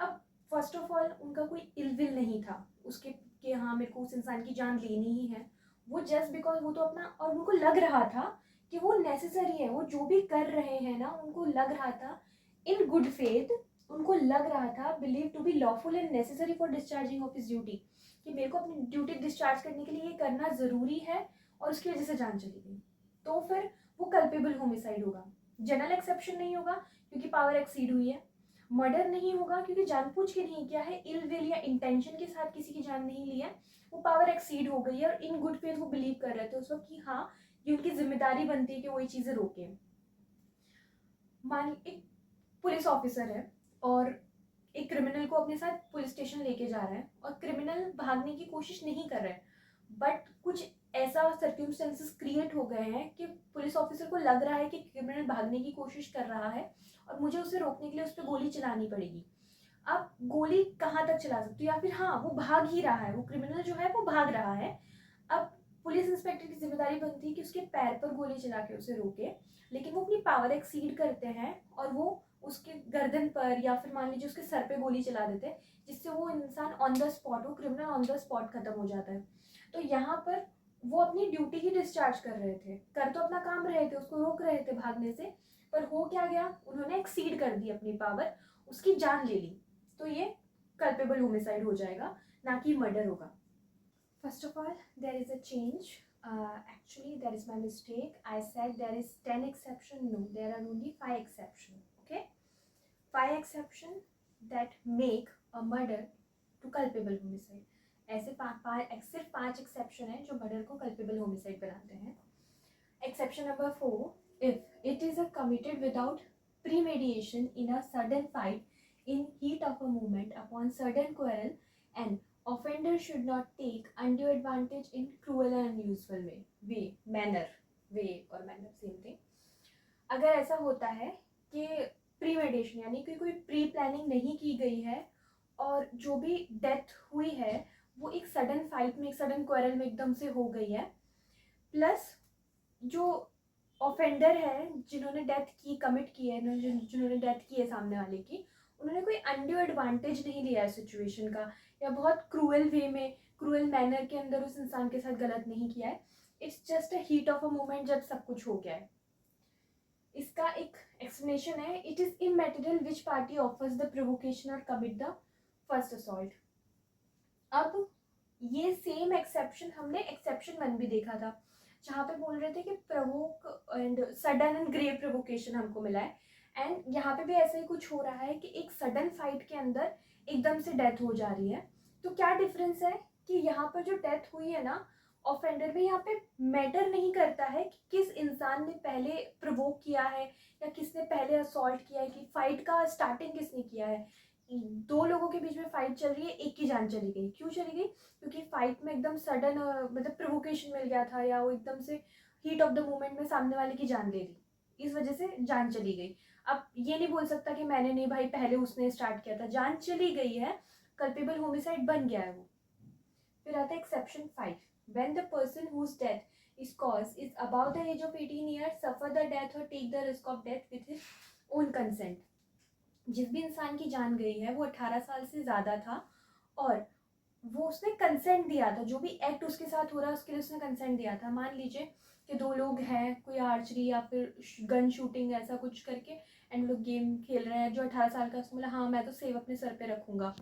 अब फर्स्ट ऑफ ऑल उनका कोई इल विल नहीं था उसके कि हाँ मेरे को उस इंसान की जान लेनी ही है, वो जस्ट बिकॉज वो तो अपना, और उनको लग रहा था कि वो नेसेसरी है, वो जो भी कर रहे हैं ना उनको लग रहा था इन गुड फेथ, उनको लग रहा था believe to be lawful and necessary for discharging of his duty, कि मेरे को अपनी ड्यूटी डिस्चार्ज करने के लिए ये करना ज़रूरी है और उसकी वजह से जान चली गई, तो फिर वो कल्पेबल होमिसाइड होगा। जनरल एक्सेप्शन नहीं होगा क्योंकि पावर एक्सीड हुई है। मर्डर नहीं होगा क्योंकि जानबूझ के नहीं किया है, इल विल या इंटेंशन के साथ किसी की जान नहीं ली है, वो पावर एक्सीड हो गई है और इन गुड फेथ वो बिलीव कर रहे थे उस वक्त कि हाँ ये उनकी जिम्मेदारी बनती है कि वो ये चीज़ें रोकें। मान एक पुलिस ऑफिसर है और एक क्रिमिनल को अपने साथ पुलिस स्टेशन लेके जा रहा है और क्रिमिनल भागने की कोशिश नहीं कर रहा है, बट कुछ ऐसा सर्क्यूमस्टेंसेस क्रिएट हो गए हैं कि पुलिस ऑफिसर को लग रहा है कि क्रिमिनल भागने की कोशिश कर रहा है और मुझे उसे रोकने के लिए उस पर गोली चलानी पड़ेगी। अब गोली कहाँ तक चला सकती हो, या फिर हाँ वो भाग ही रहा है, वो क्रिमिनल जो है वो भाग रहा है। अब पुलिस इंस्पेक्टर की जिम्मेदारी बनती है कि उसके पैर पर गोली चला के उसे रोके, लेकिन वो अपनी पावर एक्सीड करते हैं और वो उसके गर्दन पर या फिर मान लीजिए उसके सर पे गोली चला देते हैं जिससे वो इंसान ऑन द स्पॉट, वो क्रिमिनल ऑन द स्पॉट खत्म हो जाता है। तो यहाँ पर वो अपनी ड्यूटी ही डिस्चार्ज कर रहे थे, कर तो अपना काम रहे थे, उसको रोक रहे थे भागने से, पर हो क्या गया, उन्होंने एक्सीड कर दी अपनी पावर, उसकी जान ले ली, तो ये कल्पेबल होमिसाइड हो जाएगा, ना कि मर्डर होगा। First of all, there is a change. Actually, that is my mistake. I said there is 10 exception. No, there are only 5 exception. Okay, 5 exception that make a murder to culpable homicide. ऐसे सिर्फ 5 exception है जो murder को culpable homicide बनाते हैं। Exception number 4, if it is a committed without premeditation in a sudden fight in heat of a moment upon sudden quarrel and offender should not take undue advantage in cruel and unusual way और manner same thing। अगर ऐसा होता है कि प्रीमेडिटेशन यानी कि कोई pre planning नहीं की गई है और जो भी डेथ हुई है वो एक सडन फाइट में, एक सडन क्वेरल में एकदम से हो गई है, प्लस जो ऑफेंडर है जिन्होंने डेथ की, कमिट की है, जिन्होंने डेथ की है सामने वाले की, उन्होंने कोई अनड्यू एडवांटेज नहीं लिया है सिचुएशन का, या बहुत क्रूअल वे में, क्रूअल मैनर के अंदर उस इंसान के साथ गलत नहीं किया है। It's just a heat of a moment जब सब कुछ हो गया है। इसका एक एक्सप्लेनेशन है, it is इमैटेरियल which party offers the provocation और कमिट द फर्स्ट असॉल्ट। अब ये सेम एक्सेप्शन हमने एक्सेप्शन 1 भी देखा था जहाँ पे बोल रहे थे कि provoke and sudden and grave provocation हमको मिला है, एंड यहाँ पे भी ऐसा ही कुछ हो रहा है कि एक सडन फाइट के अंदर एकदम से डेथ हो जा रही है। तो क्या डिफरेंस है कि यहाँ पर जो डेथ हुई है ना ऑफेंडर में, यहाँ पे मैटर नहीं करता है कि किस इंसान ने पहले प्रोवोक किया है या किसने पहले असॉल्ट किया है, कि फाइट का स्टार्टिंग किसने किया है। 2 लोगों के बीच में फाइट चल रही है, एक की जान चली गई, क्यों चली गई, क्योंकि फाइट में एकदम सडन मतलब प्रोवोकेशन मिल गया था, या वो एकदम से हीट ऑफ द मोमेंट में सामने वाले की जान ले ली, इस वजह से जान चली गई। अब ये नहीं बोल सकता कि मैंने नहीं भाई, पहले उसने स्टार्ट किया था, जान चली गई है, कल्पेबल होमिसाइड बन गया है वो। फिर आता है exception 5, when the person whose death is cause is above the age of 18 years suffer the death or take the risk of death with his own consent. जिस भी इंसान की जान गई है वो 18 साल से ज़्यादा था और वो उसने कंसेंट दिया था, जो भी एक्ट उसके साथ हो रहा है उसके लिए उसने कंसेंट दिया था. मान लीजिए कि दो लोग हैं, कोई आर्चरी या फिर गन शूटिंग ऐसा कुछ करके एंड लोग गेम खेल रहे हैं. जो 18 साल का उसने बोला हाँ मैं तो सेव अपने सर पे रखूँगा.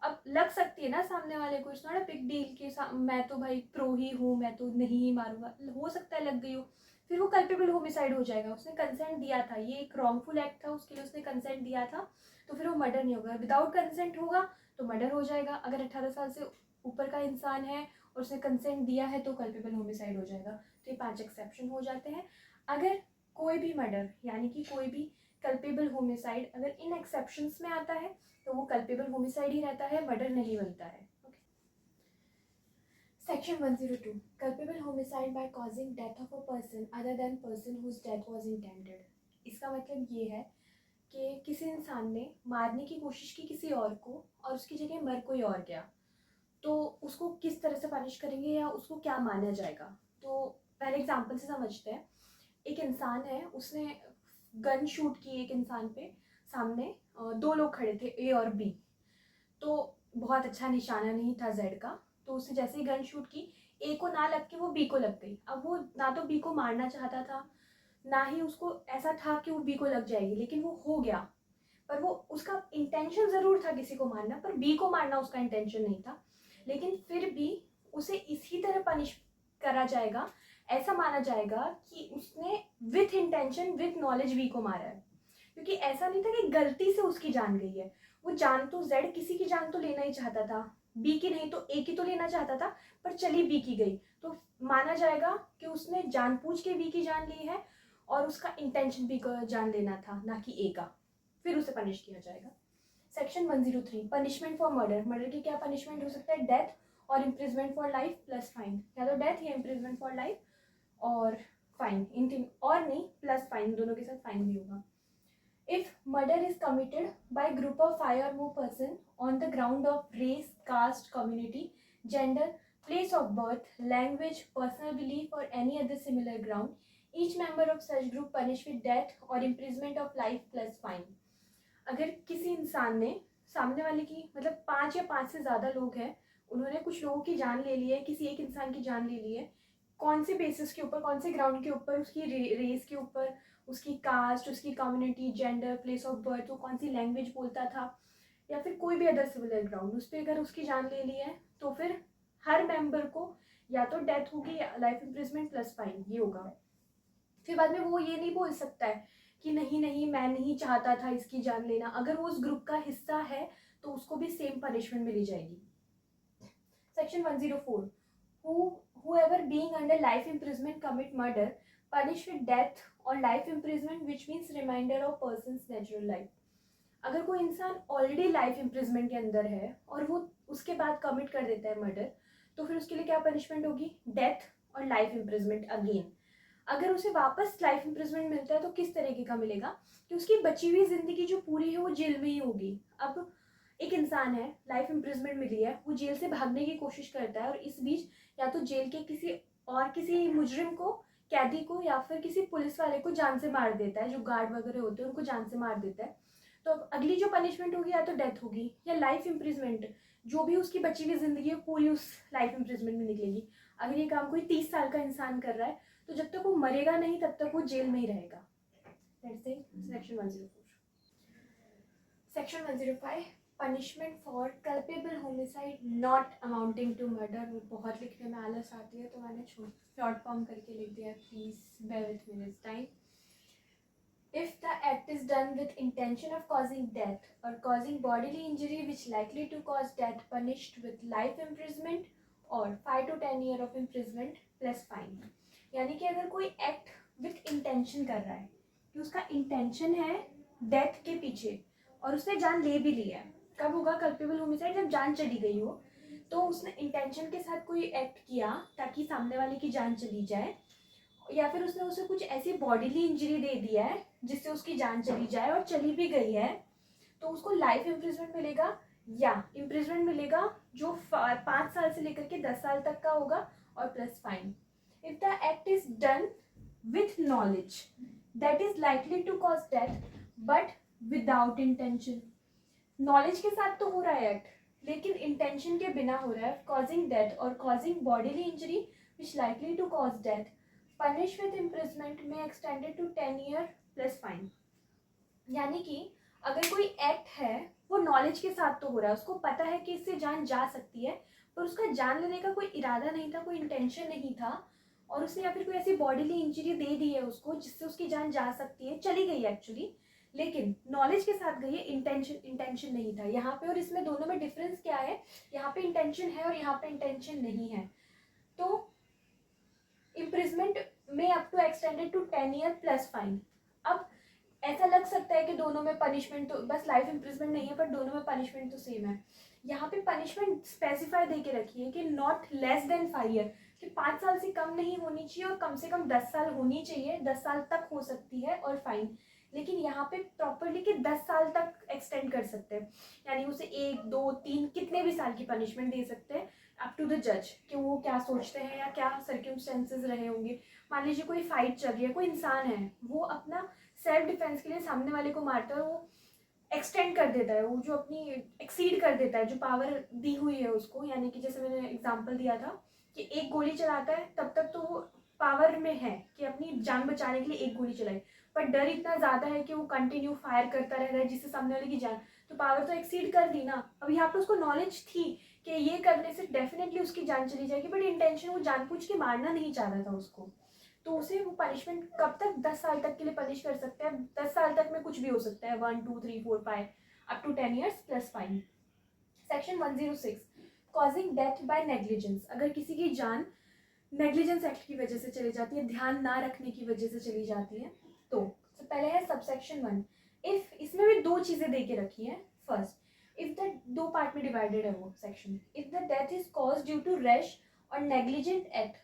अब लग सकती है ना सामने वाले को, it's not a big deal कि मैं तो भाई प्रो ही हूँ, मैं तो नहीं ही मारूंगा. हो सकता है लग गई हो, फिर वो कल्पेबल होमिसाइड हो जाएगा. उसने कंसेंट दिया था, ये एक रॉन्गफुल एक्ट था, उसके लिए उसने कंसेंट दिया था, तो फिर वो मर्डर नहीं होगा. विदाउट कंसेंट होगा तो मर्डर हो जाएगा. अगर 18 साल से ऊपर का इंसान है और उसने कंसेंट दिया है तो कल्पेबल होमिसाइड हो जाएगा. तो ये 5 एक्सेप्शन हो जाते हैं. अगर कोई भी मर्डर यानी कि कोई भी कल्पेबल होमिसाइड अगर इन एक्सेप्शंस में आता है तो वो कल्पेबल होमिसाइड ही रहता है, मर्डर नहीं बनता है. Section 102. Culpable homicide by causing death of a person other than person whose death was intended. इसका मतलब ये है कि किसी इंसान ने मारने की कोशिश की किसी और को और उसकी जगह मर कोई और गया, तो उसको किस तरह से पनिश करेंगे या उसको क्या माना जाएगा. तो पहले एग्जांपल से समझते हैं. एक इंसान है, उसने गन शूट की एक इंसान पे, सामने दो लोग खड़े थे ए और बी. तो बहुत अच्छा निशाना नहीं था जेड का, तो उसने जैसे ही गन शूट की ए को ना लग के वो बी को लग गई. अब वो ना तो बी को मारना चाहता था ना ही उसको ऐसा था कि वो बी को लग जाएगी, लेकिन वो हो गया. पर वो उसका इंटेंशन ज़रूर था किसी को मारना, पर बी को मारना उसका इंटेंशन नहीं था. लेकिन फिर भी उसे इसी तरह पनिश करा जाएगा, ऐसा माना जाएगा कि उसने with intention with knowledge B को मारा है. क्योंकि ऐसा नहीं था कि गलती से उसकी जान गई है. वो जान तो जेड किसी की जान तो लेना ही चाहता था, बी की नहीं तो ए की तो लेना चाहता था, पर चली बी की गई तो माना जाएगा कि उसने जानबूझ के बी की जान ली है और उसका इंटेंशन बी को जान लेना था, ना कि ए का. फिर उसे पनिश किया जाएगा. Section 103. Punishment for murder. Murder की क्या पनिशमेंट हो सकता है? डेथ और imprisonment for life plus fine. या तो डेथ या इम्प्रिजमेंट फॉर लाइफ और फाइन, इन तीन और नहीं प्लस फाइन, दोनों के साथ फाइन भी होगा. If murder is committed by a group of 5 or more persons on the ground of race, caste, community, gender, place of birth, language, personal belief or any other similar ground, each member of such group punished with death or imprisonment of life plus fine. अगर किसी इंसान ने सामने वाले की मतलब 5 या 5 से ज़्यादा लोग हैं, उन्होंने कुछ लोगों की जान ले ली है, किसी एक इंसान की जान ले ली है, कौन से बेसिस के ऊपर, कौन से ग्राउंड के ऊपर? उसकी रेस के ऊपर, उसकी कास्ट, उसकी community, gender, place of birth, वो कौन सी लैंग्वेज बोलता था, या फिर कोई भी अदर सिमिलर ग्राउंड, उस पर अगर उसकी जान ले ली है तो फिर हर मेंबर को या तो डेथ होगी या लाइफ इम्प्रिजमेंट प्लस फाइन, ये होगा. फिर बाद में वो ये नहीं बोल सकता है कि नहीं नहीं मैं नहीं चाहता था इसकी जान लेना. अगर वो उस ग्रुप का हिस्सा है तो उसको भी सेम पनिशमेंट मिली जाएगी. Section 104. Whoever being under life imprisonment commit murder punished with death or life imprisonment which means remainder of person's natural life. अगर कोई इंसान ऑलरेडी लाइफ इम्प्रिजमेंट के अंदर है और वो उसके बाद कमिट कर देता है मर्डर, तो फिर उसके लिए क्या पनिशमेंट होगी? डेथ और लाइफ इम्प्रिजमेंट अगेन. अगर उसे वापस लाइफ इम्प्रिजमेंट मिलता है तो किस तरीके का मिलेगा कि उसकी बची हुई जिंदगी जो पूरी है वो जेल में ही होगी. अब एक इंसान है, लाइफ इम्प्रिजमेंट मिली है, वो जेल से भागने की कोशिश करता है और इस बीच या तो जेल के किसी मुजरिम को, कैदी को, या फिर किसी पुलिस वाले को जान से मार देता है, जो गार्ड वगैरह होते हैं उनको जान से मार देता है. तो अगली जो पनिशमेंट होगी या तो डेथ होगी या लाइफ इम्प्रिजमेंट, जो भी उसकी बची हुई जिंदगी है पूरी उस लाइफ इम्प्रिजमेंट में निकलेगी. अगर ये काम कोई 30 साल का इंसान कर रहा है तो जब तक वो मरेगा नहीं तब तक वो जेल में ही रहेगा. Section 104. Section 105. Punishment for culpable homicide not amounting to murder. वो बहुत लिखने में आलस आती है तो मैंने शॉर्ट फॉर्म करके लिख दिया. Please bear with me this time. If the act is done with intention of causing death or causing bodily injury which likely to cause death, punished with life imprisonment or 5 to 10 year of imprisonment plus fine. यानी कि अगर कोई act with intention कर रहा है कि उसका intention है डेथ के पीछे और उसने जान ले भी ली है, कब होगा कल्पेबल होमिसाइड? जब जान चली गई हो. तो उसने इंटेंशन के साथ कोई एक्ट किया ताकि सामने वाले की जान चली जाए, या फिर उसने उसे कुछ ऐसी बॉडीली इंजरी दे दिया है जिससे उसकी जान चली जाए और चली भी गई है, तो उसको लाइफ इम्प्रिजमेंट मिलेगा या इम्प्रिजमेंट मिलेगा जो 5 साल से लेकर के 10 साल तक का होगा और plus fine. If the act is done with knowledge, that is likely to cause death, but without intention. Knowledge के साथ तो हो रहा है एक्ट, लेकिन इंटेंशन के बिना हो रहा है, कॉजिंग डेथ और causing bodily injury which likely to cause death, punish with imprisonment में extended to 10 year plus fine. यानी कि अगर कोई एक्ट है वो नॉलेज के साथ तो हो रहा है, उसको पता है कि इससे जान जा सकती है, पर उसका जान लेने का कोई इरादा नहीं था, कोई इंटेंशन नहीं था, और उसने या फिर कोई ऐसी बॉडीली इंजरी दे दी है उसको जिससे उसकी जान जा सकती है, चली गई एक्चुअली, लेकिन नॉलेज के साथ गई है, इंटेंशन नहीं था यहाँ पे। और इसमें दोनों में डिफरेंस क्या है, यहाँ पे इंटेंशन है और यहाँ पे इंटेंशन नहीं है। तो इम्प्रिजमेंट में up to extended to 10 year plus fine. अब ऐसा लग सकता है कि दोनों में पनिशमेंट तो बस लाइफ इम्प्रिजमेंट नहीं है, पर दोनों में पनिशमेंट तो सेम है। यहाँ पे पनिशमेंट स्पेसिफाई दे के रखी है कि नॉट लेस देन 5 ईयर, कि 5 साल से कम नहीं होनी चाहिए और कम से कम 10 साल होनी चाहिए, 10 साल तक हो सकती है और फाइन। लेकिन यहाँ पे प्रॉपरली कि 10 साल तक एक्सटेंड कर सकते हैं, यानी उसे 1 2 3 कितने भी साल की पनिशमेंट दे सकते हैं, अप टू द जज कि वो क्या सोचते हैं या क्या सर्क्यूमस्टेंसेस रहे होंगे। मान लीजिए कोई फाइट चल रही है, कोई इंसान है वो अपना सेल्फ डिफेंस के लिए सामने वाले को मारता है, और वो एक्सटेंड कर देता है, वो जो अपनी एक्सीड कर देता है जो पावर दी हुई है उसको, यानी कि जैसे मैंने एग्जांपल दिया था कि एक गोली चलाता है तब तक तो वो पावर में है कि अपनी जान बचाने के लिए एक गोली चलाए, पर डर इतना ज़्यादा है कि वो कंटिन्यू फायर करता रहता है जिससे सामने वाले की जान, तो पावर तो एक्सीड कर दी ना। अब यहाँ पर उसको नॉलेज थी कि ये करने से डेफिनेटली उसकी जान चली जाएगी, बट इंटेंशन वो जानबूझ के मारना नहीं चाह रहा था उसको, तो उसे वो पनिशमेंट कब तक 10 साल तक के लिए पनिश कर सकते हैं। 10 साल तक में कुछ भी हो सकता है, 1 2 3 4 5 up to 10 years plus fine. Section 106 causing death by negligence. अगर किसी की जान नेग्लिजेंस एक्ट की वजह से चली जाती है, ध्यान ना रखने की वजह से चली जाती है, तो पहले है सबसेक्शन 1। इफ, इसमें भी दो चीजें दे के रखी है। फर्स्ट, इफ द, दो पार्ट में डिवाइडेड है वो section, if the death is cause due to rash और negligent act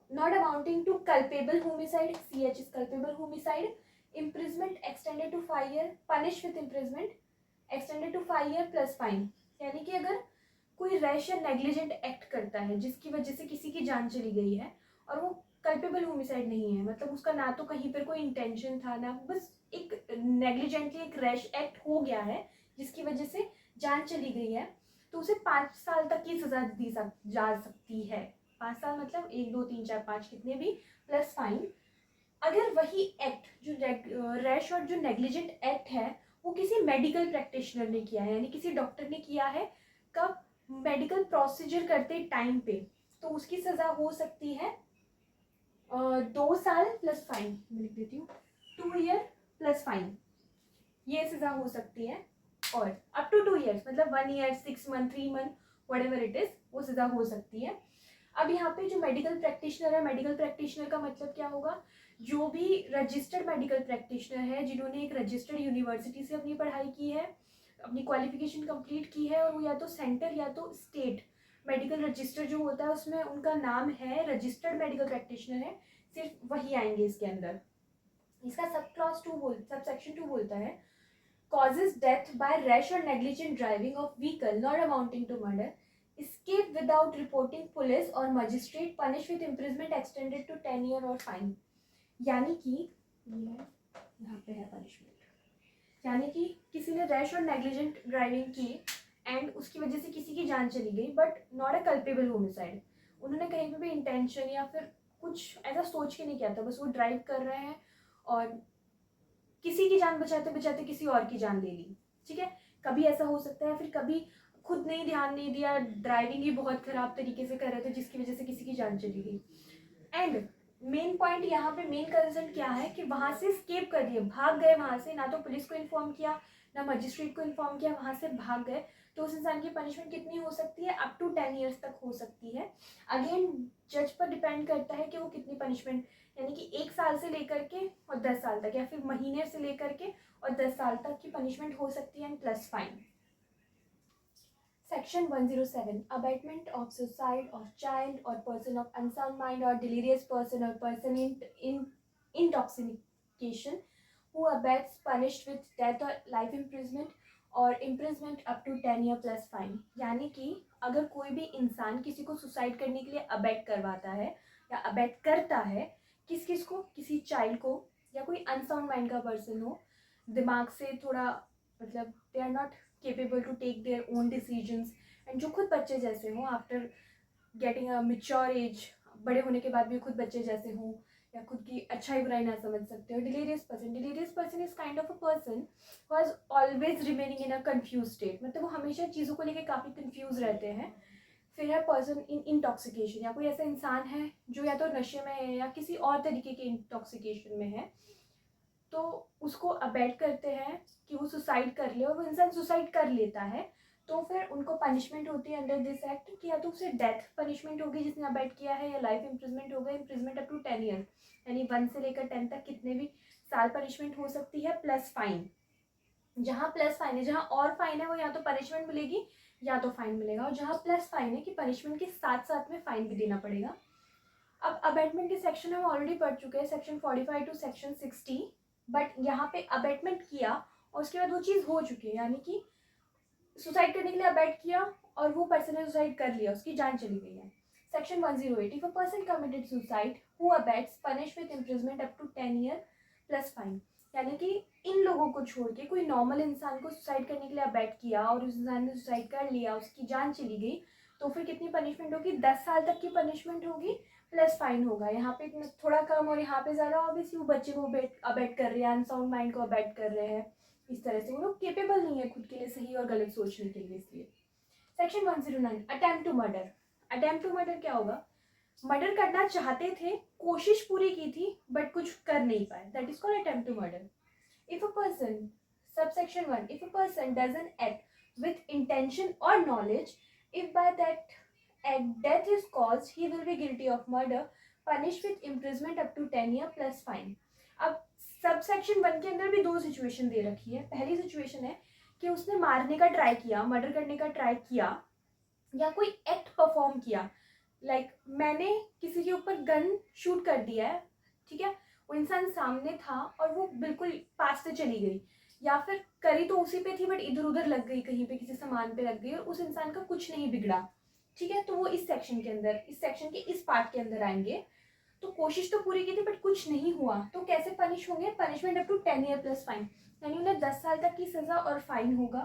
not amounting to culpable homicide, CH is culpable homicide, imprisonment extended to 5 year, punish with imprisonment extended to 5 year plus fine। यानी कि अगर कोई rash या negligent act करता है जिसकी वजह से किसी की जान चली गई है और वो कल्पेबल होमिसाइड नहीं है, मतलब उसका ना तो कहीं पर कोई इंटेंशन था, ना बस एक नेग्लिजेंटली एक रैश एक्ट हो गया है जिसकी वजह से जान चली गई है, तो उसे 5 साल तक की सजा दी जा सकती है। 5 साल मतलब 1 2 3 4 5 कितने भी प्लस फाइन। अगर वही एक्ट जो रैश और जो नेग्लिजेंट एक्ट है वो किसी मेडिकल प्रैक्टिशनर ने किया है, यानी किसी डॉक्टर ने किया है, कब, मेडिकल प्रोसीजर करते टाइम पे, तो उसकी सजा हो सकती है 2 साल प्लस फाइन, मैं लिख देती हूँ 2 ईयर प्लस फाइन, ये सजा हो सकती है। और अप टू 2 ईयर्स मतलब 1 year 6 month 3 month whatever it is, वो सजा हो सकती है। अब यहाँ पे जो मेडिकल प्रैक्टिशनर है, मेडिकल प्रैक्टिशनर का मतलब क्या होगा, जो भी रजिस्टर्ड मेडिकल प्रैक्टिशनर है, जिन्होंने एक रजिस्टर्ड यूनिवर्सिटी से अपनी पढ़ाई की है, अपनी क्वालिफिकेशन कंप्लीट की है, और वो या तो सेंटर या तो स्टेट मेडिकल रजिस्टर जो होता है उसमें उनका नाम है, रजिस्टर्ड मेडिकल प्रैक्टिशनर है, सिर्फ वही आएंगे इसके अंदर। इसका सब सेक्शन 2 बोलता है causes death by rash or negligent driving of vehicle not amounting to murder, escape without reporting police or magistrate, punished with imprisonment extended to 10 year or fine। यानी कि यहाँ पे है पनिशमेंट, यानी कि किसी ने रैश और नेग्लिजेंट ड्राइविंग की एंड उसकी वजह से किसी की जान चली गई, but not a culpable homicide, उन्होंने कहीं पे भी इंटेंशन या फिर कुछ ऐसा सोच के नहीं किया था, बस वो ड्राइव कर रहे हैं और किसी की जान बचाते बचाते किसी और की जान ले ली, ठीक है, कभी ऐसा हो सकता है, फिर कभी खुद नहीं ध्यान नहीं दिया, ड्राइविंग ही बहुत खराब तरीके से कर रहे थे जिसकी वजह से किसी की जान चली गई। एंड मेन पॉइंट यहाँ पे, मेन कंसर्न क्या है कि वहां से स्केप कर दिए, भाग गए वहां से, ना तो पुलिस को इन्फॉर्म किया ना मजिस्ट्रेट को इन्फॉर्म किया, वहां से भाग गए, तो उस इंसान की पनिशमेंट कितनी हो सकती है, अप टू 10 ईयर्स तक हो सकती है। अगेन जज पर डिपेंड करता है कि वो कितनी पनिशमेंट, यानी कि 1 साल से लेकर के और 10 साल तक, या फिर महीने से लेकर के और 10 साल तक की पनिशमेंट हो सकती है, and plus fine. Section 107 abatement of suicide of child or person of unsound mind or delirious person or person in intoxication who abates punished with death or life imprisonment और imprisonment up to 10 year plus fine। यानी कि अगर कोई भी इंसान किसी को suicide करने के लिए अबेट करवाता है, या अबैट करता है किस किस को, किसी चाइल्ड को या कोई अनसाउंड माइंड का पर्सन हो, दिमाग से थोड़ा मतलब they are not capable to take their own decisions, and जो खुद बच्चे जैसे हों after getting a mature age, बड़े होने के बाद भी खुद बच्चे जैसे हों या खुद की अच्छाई बुराई ना समझ सकते हो. Delirious person is kind of a person who has always remaining in a confuse state, मतलब वो हमेशा चीज़ों को लेकर काफ़ी कंफ्यूज रहते हैं. फिर है पर्सन इन इंटॉक्सिकेशन, या कोई ऐसा इंसान है जो या तो नशे में है या किसी और तरीके के इंटॉक्सिकेशन में है, तो उसको अबैट करते हैं कि वो सुसाइड कर ले, और वो इंसान सुसाइड कर लेता है, तो फिर उनको पनिशमेंट होती है अंडर दिस एक्ट कि या तो उसे डेथ पनिशमेंट होगी जिसने अबैट किया है, या लाइफ इम्प्रिजमेंट होगा, इम्प्रिजमेंट अप टू 10 ईयर, यानी 1 से लेकर 10 तक कितने भी साल पनिशमेंट हो सकती है, प्लस फाइन. जहाँ प्लस फाइन है, जहाँ और फाइन है वो या तो पनिशमेंट मिलेगी या तो फाइन मिलेगा, और जहाँ प्लस फाइन है कि पनिशमेंट के साथ साथ में फाइन भी देना पड़ेगा. अब अबेटमेंट के सेक्शन हम ऑलरेडी पढ़ चुके हैं, सेक्शन 45 टू सेक्शन 60, बट यहाँ पे अबेटमेंट किया और उसके बाद वो चीज़ हो चुकी है, यानी कि सुसाइड करने के लिए अबेट किया और वो पर्सन ने सुसाइड कर लिया, उसकी जान चली गई है. Section 108, if a person committed suicide who abets punish with imprisonment up to 10 year plus fine, यानी कि इन लोगों को छोड़ के कोई नॉर्मल इंसान को सुसाइड करने के लिए अबेट किया और उस इंसान ने सुसाइड कर लिया, उसकी जान चली गई, तो फिर कितनी पनिशमेंट होगी, 10 साल तक की पनिशमेंट होगी प्लस फाइन होगा. यहाँ पे थोड़ा कम और यहाँ पे ज़्यादा, ऑब्वियसली वो बच्चे को अबेट कर रहे हैं, अनसाउंड माइंड को अबेट कर रहे हैं, इस तरह से वो लोग केपेबल नहीं है खुद के लिए सही और गलत सोचने के लिए. इसलिए section 109, attempt to murder. Attempt to murder क्या होगा, मर्डर करना चाहते थे, कोशिश पूरी की थी बट कुछ कर नहीं पाए, that is called attempt to murder. If a person, subsection 1, if a person does an act with intention और knowledge, if by that act death is caused, he will be guilty of murder, punished with imprisonment up to 10 year plus fine. अब subsection 1 के अंदर भी दो situation दे रखी है. पहली situation है कि उसने मारने का ट्राई किया, मर्डर करने का ट्राई किया, या कोई एक्ट परफॉर्म किया, लाइक मैंने किसी के ऊपर गन शूट कर दिया है, ठीक है, वो इंसान सामने था और वो बिल्कुल पास से चली गई, या फिर करी तो उसी पे थी बट इधर उधर लग गई, कहीं पे किसी सामान पे लग गई और उस इंसान का कुछ नहीं बिगड़ा, ठीक है, तो वो इस सेक्शन के अंदर, इस सेक्शन के इस पार्ट के अंदर आएंगे. तो कोशिश तो पूरी की थी बट कुछ नहीं हुआ, तो कैसे पनिश होंगे, punishment up to 10 year plus fine, यानी उन्हें 10 साल तक की सजा और फाइन होगा.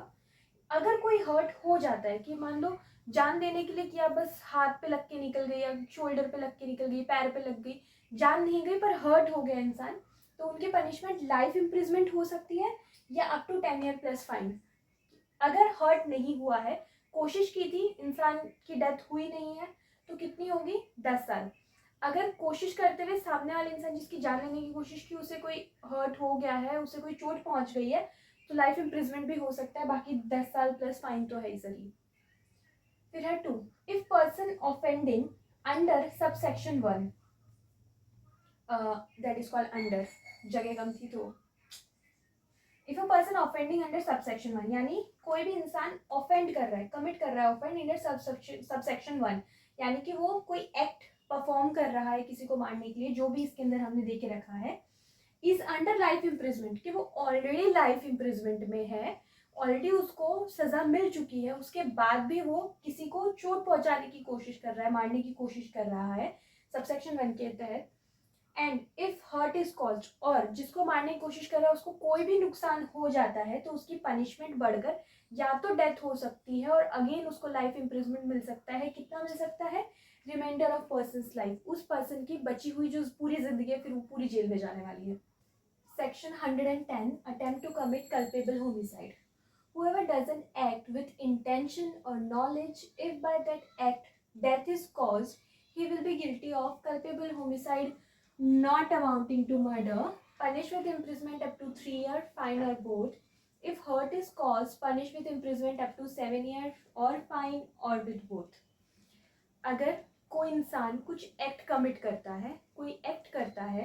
अगर कोई हर्ट हो जाता है कि मान लो जान देने के लिए किया, बस हाथ पे लग के निकल गई या शोल्डर पे लग के निकल गई, पैर पे लग गई, जान नहीं गई पर हर्ट हो गया इंसान, तो उनकी पनिशमेंट लाइफ इम्प्रिजमेंट हो सकती है या up to 10 year plus fine. अगर हर्ट नहीं हुआ है, कोशिश की थी, इंसान की डेथ हुई नहीं है, तो कितनी होगी, 10 साल. अगर कोशिश करते हुए सामने वाले इंसान जिसकी जान लेने की कोशिश की उसे कोई हर्ट हो गया है, उसे कोई चोट पहुंच गई है, तो लाइफ इम्प्रिजमेंट भी हो सकता है, बाकी 10 साल प्लस फाइन तो है ही सही. फिर है 2, if person offending under subsection 1, that is called under, जगह कम थी तो, if a person offending under subsection 1, यानी कोई भी इंसान ऑफेंड कर रहा है, कमिट कर रहा है ऑफेंड अंडर सबसेक्शन 1, यानी कि वो कोई एक्ट परफॉर्म कर रहा है किसी को मारने के लिए, जो भी इसके अंदर हमने देखे रखा है, इज अंडर लाइफ इम्प्रिजमेंट, कि वो ऑलरेडी लाइफ इम्प्रिजमेंट में है, ऑलरेडी उसको सजा मिल चुकी है, उसके बाद भी वो किसी को चोट पहुंचाने की कोशिश कर रहा है, मारने की कोशिश कर रहा है सबसेक्शन 1 के तहत. And if hurt is caused, और जिसको मारने की कोशिश कर रहा है उसको कोई भी नुकसान हो जाता है, तो उसकी पनिशमेंट बढ़कर या तो डेथ हो सकती है और अगेन उसको लाइफ इम्प्रिजमेंट मिल सकता है. कितना मिल सकता है, रिमाइंडर ऑफ पर्सन लाइफ, उस पर्सन की बची हुई जो पूरी जिंदगी है फिर वो पूरी जेल में जाने वाली है. Section 110, attempt to commit culpable homicide. Whoever does an act with intention or knowledge, if by that act death is caused, he will be guilty of culpable homicide not amounting to murder, punished with imprisonment up to 3 years, fine or both. If hurt is caused, punished with imprisonment up to 7 years or fine or with both. अगर कोई इंसान कुछ act commit करता है, कोई act करता है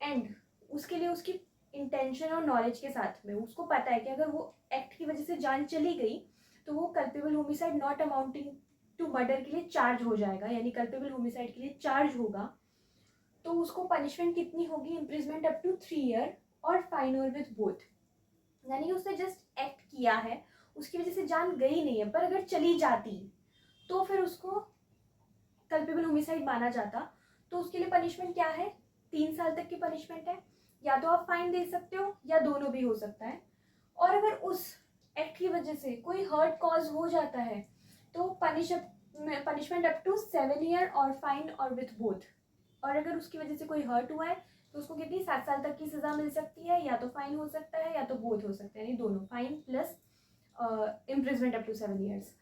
and उसके लिए उसकी इंटेंशन और नॉलेज के साथ में उसको पता है कि अगर वो एक्ट की वजह से जान चली गई तो वो culpable homicide not amounting to murder के लिए चार्ज हो जाएगा, यानी कल्पेबल होमिसाइड के लिए चार्ज होगा, तो उसको पनिशमेंट कितनी होगी, इम्प्रिजमेंट अप टू 3 ईयर और फाइन और विथ बोथ. यानी उसने जस्ट एक्ट किया है, उसकी वजह से जान गई नहीं है, पर अगर चली जाती तो फिर उसको कल्पेबल होमिसाइड माना जाता, तो उसके लिए पनिशमेंट क्या है, 3 साल तक की पनिशमेंट है, या तो आप फाइन दे सकते हो या दोनों भी हो सकता है। और अगर उस एक्ट की वजह से कोई हर्ट कॉज हो जाता है तो पनिशमेंट अप टू 7 ईयर और फाइन और विथ बोथ। और अगर उसकी वजह से कोई हर्ट हुआ है तो उसको कितनी 7 साल तक की सज़ा मिल सकती है, या तो फाइन हो सकता है या तो बोथ हो सकता है, यानी दोनों, fine plus imprisonment up to 7 years.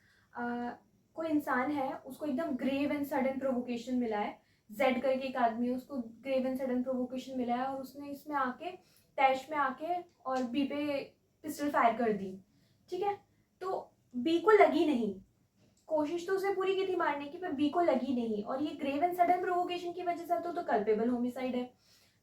कोई इंसान है, उसको एकदम ग्रेव एंड सडन प्रोवोकेशन मिला है, जेड करके एक आदमी है, उसको ग्रेव एंड सडन प्रोवोकेशन मिला है और उसने इसमें आके टैश में आके और बी पे पिस्टल फायर कर दी, ठीक है, तो बी को लगी नहीं, कोशिश तो उसे पूरी की थी मारने की पर बी को लगी नहीं, और ये ग्रेव एंड सडन प्रोवोकेशन की वजह से तो कल्पेबल होमिसाइड है।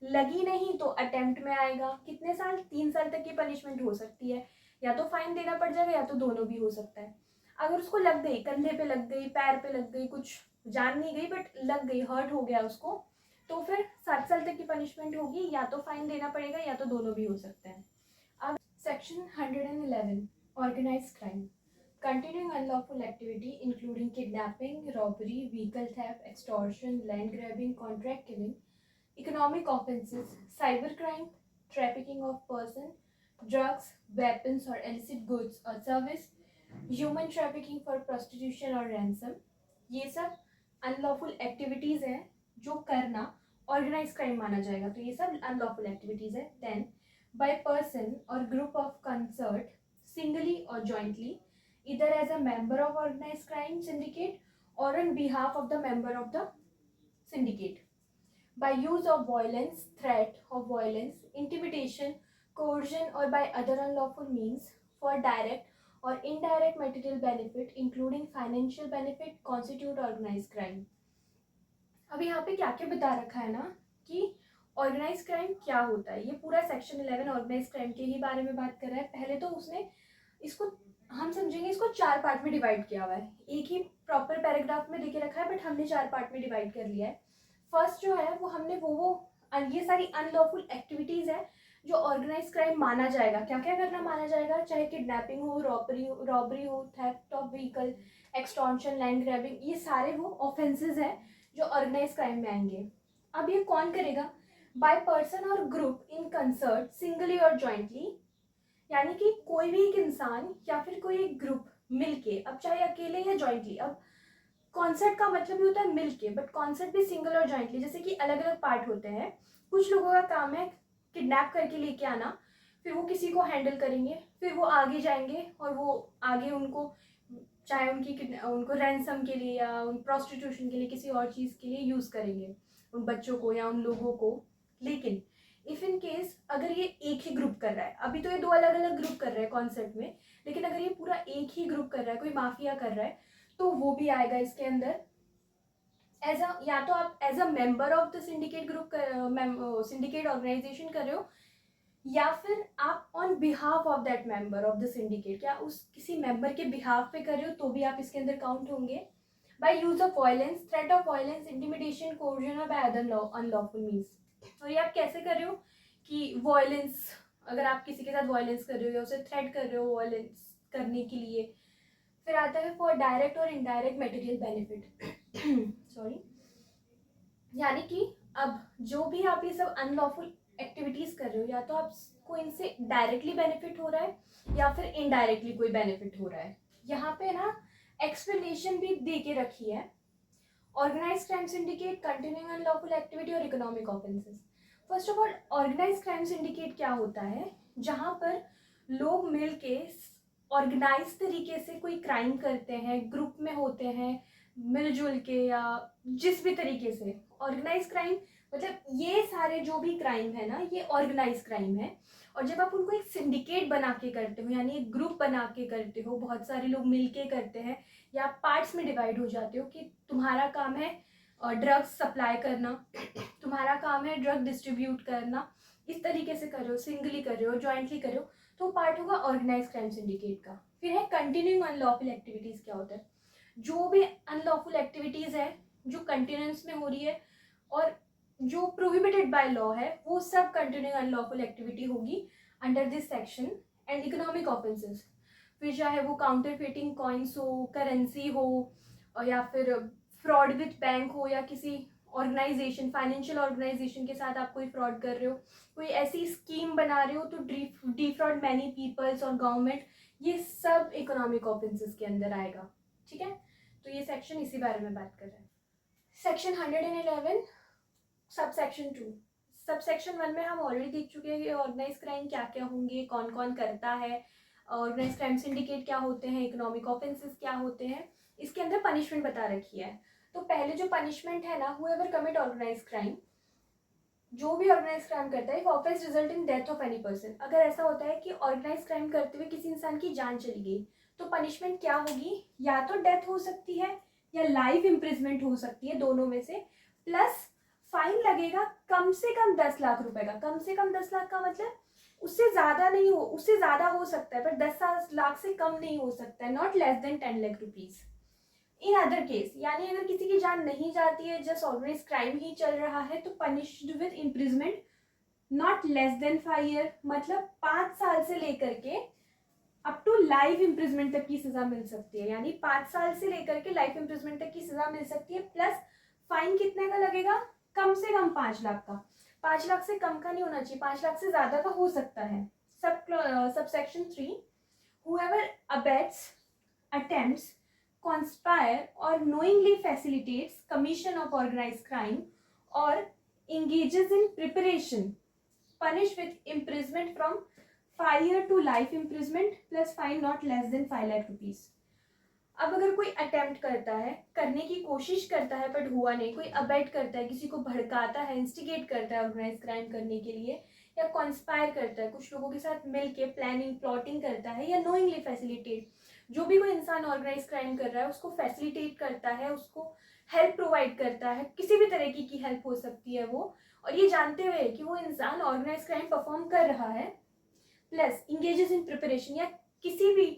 लगी नहीं तो अटेम्प्ट में आएगा, कितने साल, 3 साल तक की पनिशमेंट हो सकती है, या तो फाइन देना पड़ जाएगा या तो दोनों भी हो सकता है। अगर उसको लग गई, कंधे पे लग गई, पैर पे लग गई, कुछ जान नहीं गई बट लग गई, हर्ट हो गया उसको, तो फिर 7 साल तक की पनिशमेंट होगी, या तो फाइन देना पड़ेगा या तो दोनों भी हो सकते हैं। अब section 111 organise crime, continuing unlawful activity including kidnapping, robbery, vehicle theft, extortion, land grabbing, contract killing, economic offenses, cybercrime, trafficking of person, drugs, weapons or illicit goods or service, human trafficking for prostitution or ransom, ये सब unlawful activities हैं जो करना organise crime माना जाएगा, तो ये सब अनलॉफुल एक्टिविटीज़ है। देन बाय पर्सन और ग्रुप ऑफ कंसर्ट, सिंगली और jointly, either as a member of organized crime syndicate or on behalf of the member of the syndicate, by use of violence, threat of violence, intimidation, coercion or by other unlawful means for direct or indirect material benefit including financial benefit constitute organized crime। अब यहाँ पे क्या क्या बता रखा है ना कि ऑर्गेनाइज क्राइम क्या होता है, ये पूरा सेक्शन 11 ऑर्गेनाइज क्राइम के ही बारे में बात कर रहा है। पहले तो उसने इसको, हम समझेंगे इसको 4 पार्ट में डिवाइड किया हुआ है, एक ही प्रॉपर पैराग्राफ में देके रखा है बट हमने 4 पार्ट में डिवाइड कर लिया है। फर्स्ट जो है वो हमने ये सारी अनलॉफुल एक्टिविटीज़ है जो ऑर्गेनाइज क्राइम माना जाएगा। क्या क्या करना माना जाएगा, चाहे किडनैपिंग हो, रॉबरी हो, theft of vehicle, extortion, land grabbing, ये सारे वो ऑफेंसेस हैं जो ऑर्गेनाइज क्राइम में आएंगे। अब ये कौन करेगा, बाय पर्सन और ग्रुप इन कंसर्ट, सिंगली और जॉइंटली, यानी कि कोई भी एक इंसान या फिर कोई एक ग्रुप मिलके, अब चाहे अकेले या जॉइंटली, अब कॉन्सर्ट का मतलब ही होता है मिलके, बट कॉन्सर्ट भी सिंगल और जॉइंटली, जैसे कि अलग अलग पार्ट होते हैं। कुछ लोगों का काम है किडनैप करके लेके आना, फिर वो किसी को हैंडल करेंगे, फिर वो आगे जाएंगे और वो आगे उनको, चाहे उनको रैंसम के लिए या उन प्रोस्टिट्यूशन के लिए, किसी और चीज़ के लिए यूज़ करेंगे उन बच्चों को या उन लोगों को। लेकिन इफ़ इन केस अगर ये एक ही ग्रुप कर रहा है, अभी तो ये 2 अलग अलग ग्रुप कर रहे हैं कॉन्सेप्ट में, लेकिन अगर ये पूरा एक ही ग्रुप कर रहा है, कोई माफिया कर रहा है, तो वो भी आएगा इसके अंदर एज अ, या तो आप as a member of the syndicate group, syndicate organization कर रहे हो, या फिर आप on behalf of that member of the syndicate, क्या उस किसी मेंबर के बिहाफ पे कर रहे हो तो भी आप इसके अंदर काउंट होंगे। By use of violence, threat of violence, intimidation, coercion और बाय अदर अनलॉफुल मीन्स। और ये आप कैसे कर रहे हो कि वायलेंस, अगर आप किसी के साथ वायलेंस कर रहे हो या उसे थ्रेट कर रहे हो वायलेंस करने के लिए। फिर आता है फॉर डायरेक्ट और इनडायरेक्ट मटेरियल बेनिफिट सॉरी, यानी कि अब जो भी आप ये सब अनलॉफुल एक्टिविटीज कर रहे हो, या तो आपको इनसे डायरेक्टली बेनिफिट हो रहा है या फिर इनडायरेक्टली कोई बेनिफिट हो रहा है। यहाँ पे ना एक्सप्लेनेशन भी दे के रखी है, organise crime syndicate, continuing unlawful activity और economic offences. First of all organise crime syndicate क्या होता है, जहाँ पर लोग मिलके ऑर्गेनाइज तरीके से कोई क्राइम करते हैं, ग्रुप में होते हैं मिलजुल के या जिस भी तरीके से। ऑर्गेनाइज क्राइम मतलब ये सारे जो भी क्राइम है ना, ये ऑर्गेनाइज क्राइम है। और जब आप उनको एक सिंडिकेट बना के करते हो, यानी एक ग्रुप बना के करते हो, बहुत सारे लोग मिलके करते हैं, या आप पार्ट्स में डिवाइड हो जाते हो कि तुम्हारा काम है ड्रग्स सप्लाई करना, तुम्हारा काम है ड्रग डिस्ट्रीब्यूट करना, इस तरीके से कर रहे हो, सिंगली कर रहे हो, जॉइंटली कर रहे हो, तो पार्ट होगा ऑर्गेनाइज क्राइम सिंडिकेट का। फिर है कंटिन्यूइंग अनलॉफुल एक्टिविटीज़। क्या होता है, जो भी अनलॉफुल एक्टिविटीज़ है जो कंटिन्यूंस में हो रही है और जो प्रोहिबिटेड बाय लॉ है, वो सब कंटिन्यूइंग अनलॉफुल एक्टिविटी होगी under this section. And economic offences, फिर चाहे वो काउंटरफेटिंग कॉइन्स हो, करेंसी हो, और या फिर फ्रॉड विथ बैंक हो, या किसी ऑर्गेनाइजेशन, फाइनेंशियल ऑर्गेनाइजेशन के साथ आप कोई फ्रॉड कर रहे हो, कोई ऐसी स्कीम बना रहे हो तो डिफ्रॉड मैनी पीपल्स और गवर्नमेंट, ये सब इकोनॉमिक ऑफेंसेस के अंदर आएगा। ठीक है, तो ये सेक्शन इसी बारे में बात कर रहा है। Section 111 sub section 2। Sub section 1 में हम ऑलरेडी देख चुके हैं कि ऑर्गेनाइज क्राइम क्या क्या होंगे, कौन कौन करता है, ऑर्गेनाइज क्राइम सिंडिकेट क्या होते हैं, इकोनॉमिक ऑफेंसेस क्या होते हैं, इसके अंदर पनिशमेंट बता रखी है। तो पहले जो पनिशमेंट है ना, हुएवर कमिट ऑर्गेनाइज क्राइम, जो भी ऑर्गेनाइज क्राइम करता है, offence result in death of any person. अगर ऐसा होता है कि ऑर्गेनाइज क्राइम करते हुए किसी इंसान की जान चली गई, तो पनिशमेंट क्या होगी, या तो डेथ हो सकती है या लाइफ इम्प्रिजमेंट हो सकती है, दोनों में से, प्लस फाइन लगेगा कम से कम 10 लाख रुपए का। कम से कम 10 लाख का मतलब उससे ज़्यादा नहीं हो, उससे ज़्यादा हो सकता है पर 10 लाख से कम नहीं हो सकता है, not less then 10 lakh rupees in other case. यानी अगर किसी की जान नहीं जाती है, जस्ट ऑर्गेनाइज क्राइम ही चल रहा है, तो punished with imprisonment not less than 5 year, मतलब 5 साल से लेकर के अप टू लाइफ इम्प्रिजमेंट तक की सजा मिल सकती है। यानी 5 साल से लेकर के लाइफ इम्प्रिजमेंट तक की सजा मिल सकती है, प्लस फाइन कितने का लगेगा, कम से कम 5 लाख का। 5 लाख से कम का नहीं होना चाहिए, 5 लाख से ज्यादा का हो सकता है। Sub section 3, whoever abets, attempts, conspire or knowingly facilitates commission of organized crime or engages in preparation, punished with imprisonment from 5 year to life imprisonment plus fine not less than 5 lakh rupees। अब अगर कोई attempt करता है, करने की कोशिश करता है बट हुआ नहीं, कोई अबेट करता है, किसी को भड़काता है, इंस्टिगेट करता है ऑर्गेनाइज क्राइम करने के लिए, या कॉन्स्पायर करता है, कुछ लोगों के साथ मिलके प्लानिंग प्लॉटिंग करता है, या नोइंगली फैसिलिटेट, जो भी कोई इंसान ऑर्गेनाइज क्राइम कर रहा है उसको फैसिलिटेट करता है, उसको हेल्प प्रोवाइड करता है, किसी भी तरह की हेल्प हो सकती है वो, और ये जानते हुए कि वो इंसान ऑर्गेनाइज क्राइम परफॉर्म कर रहा है, प्लस इंगेजेस इन प्रिपरेशन, या किसी भी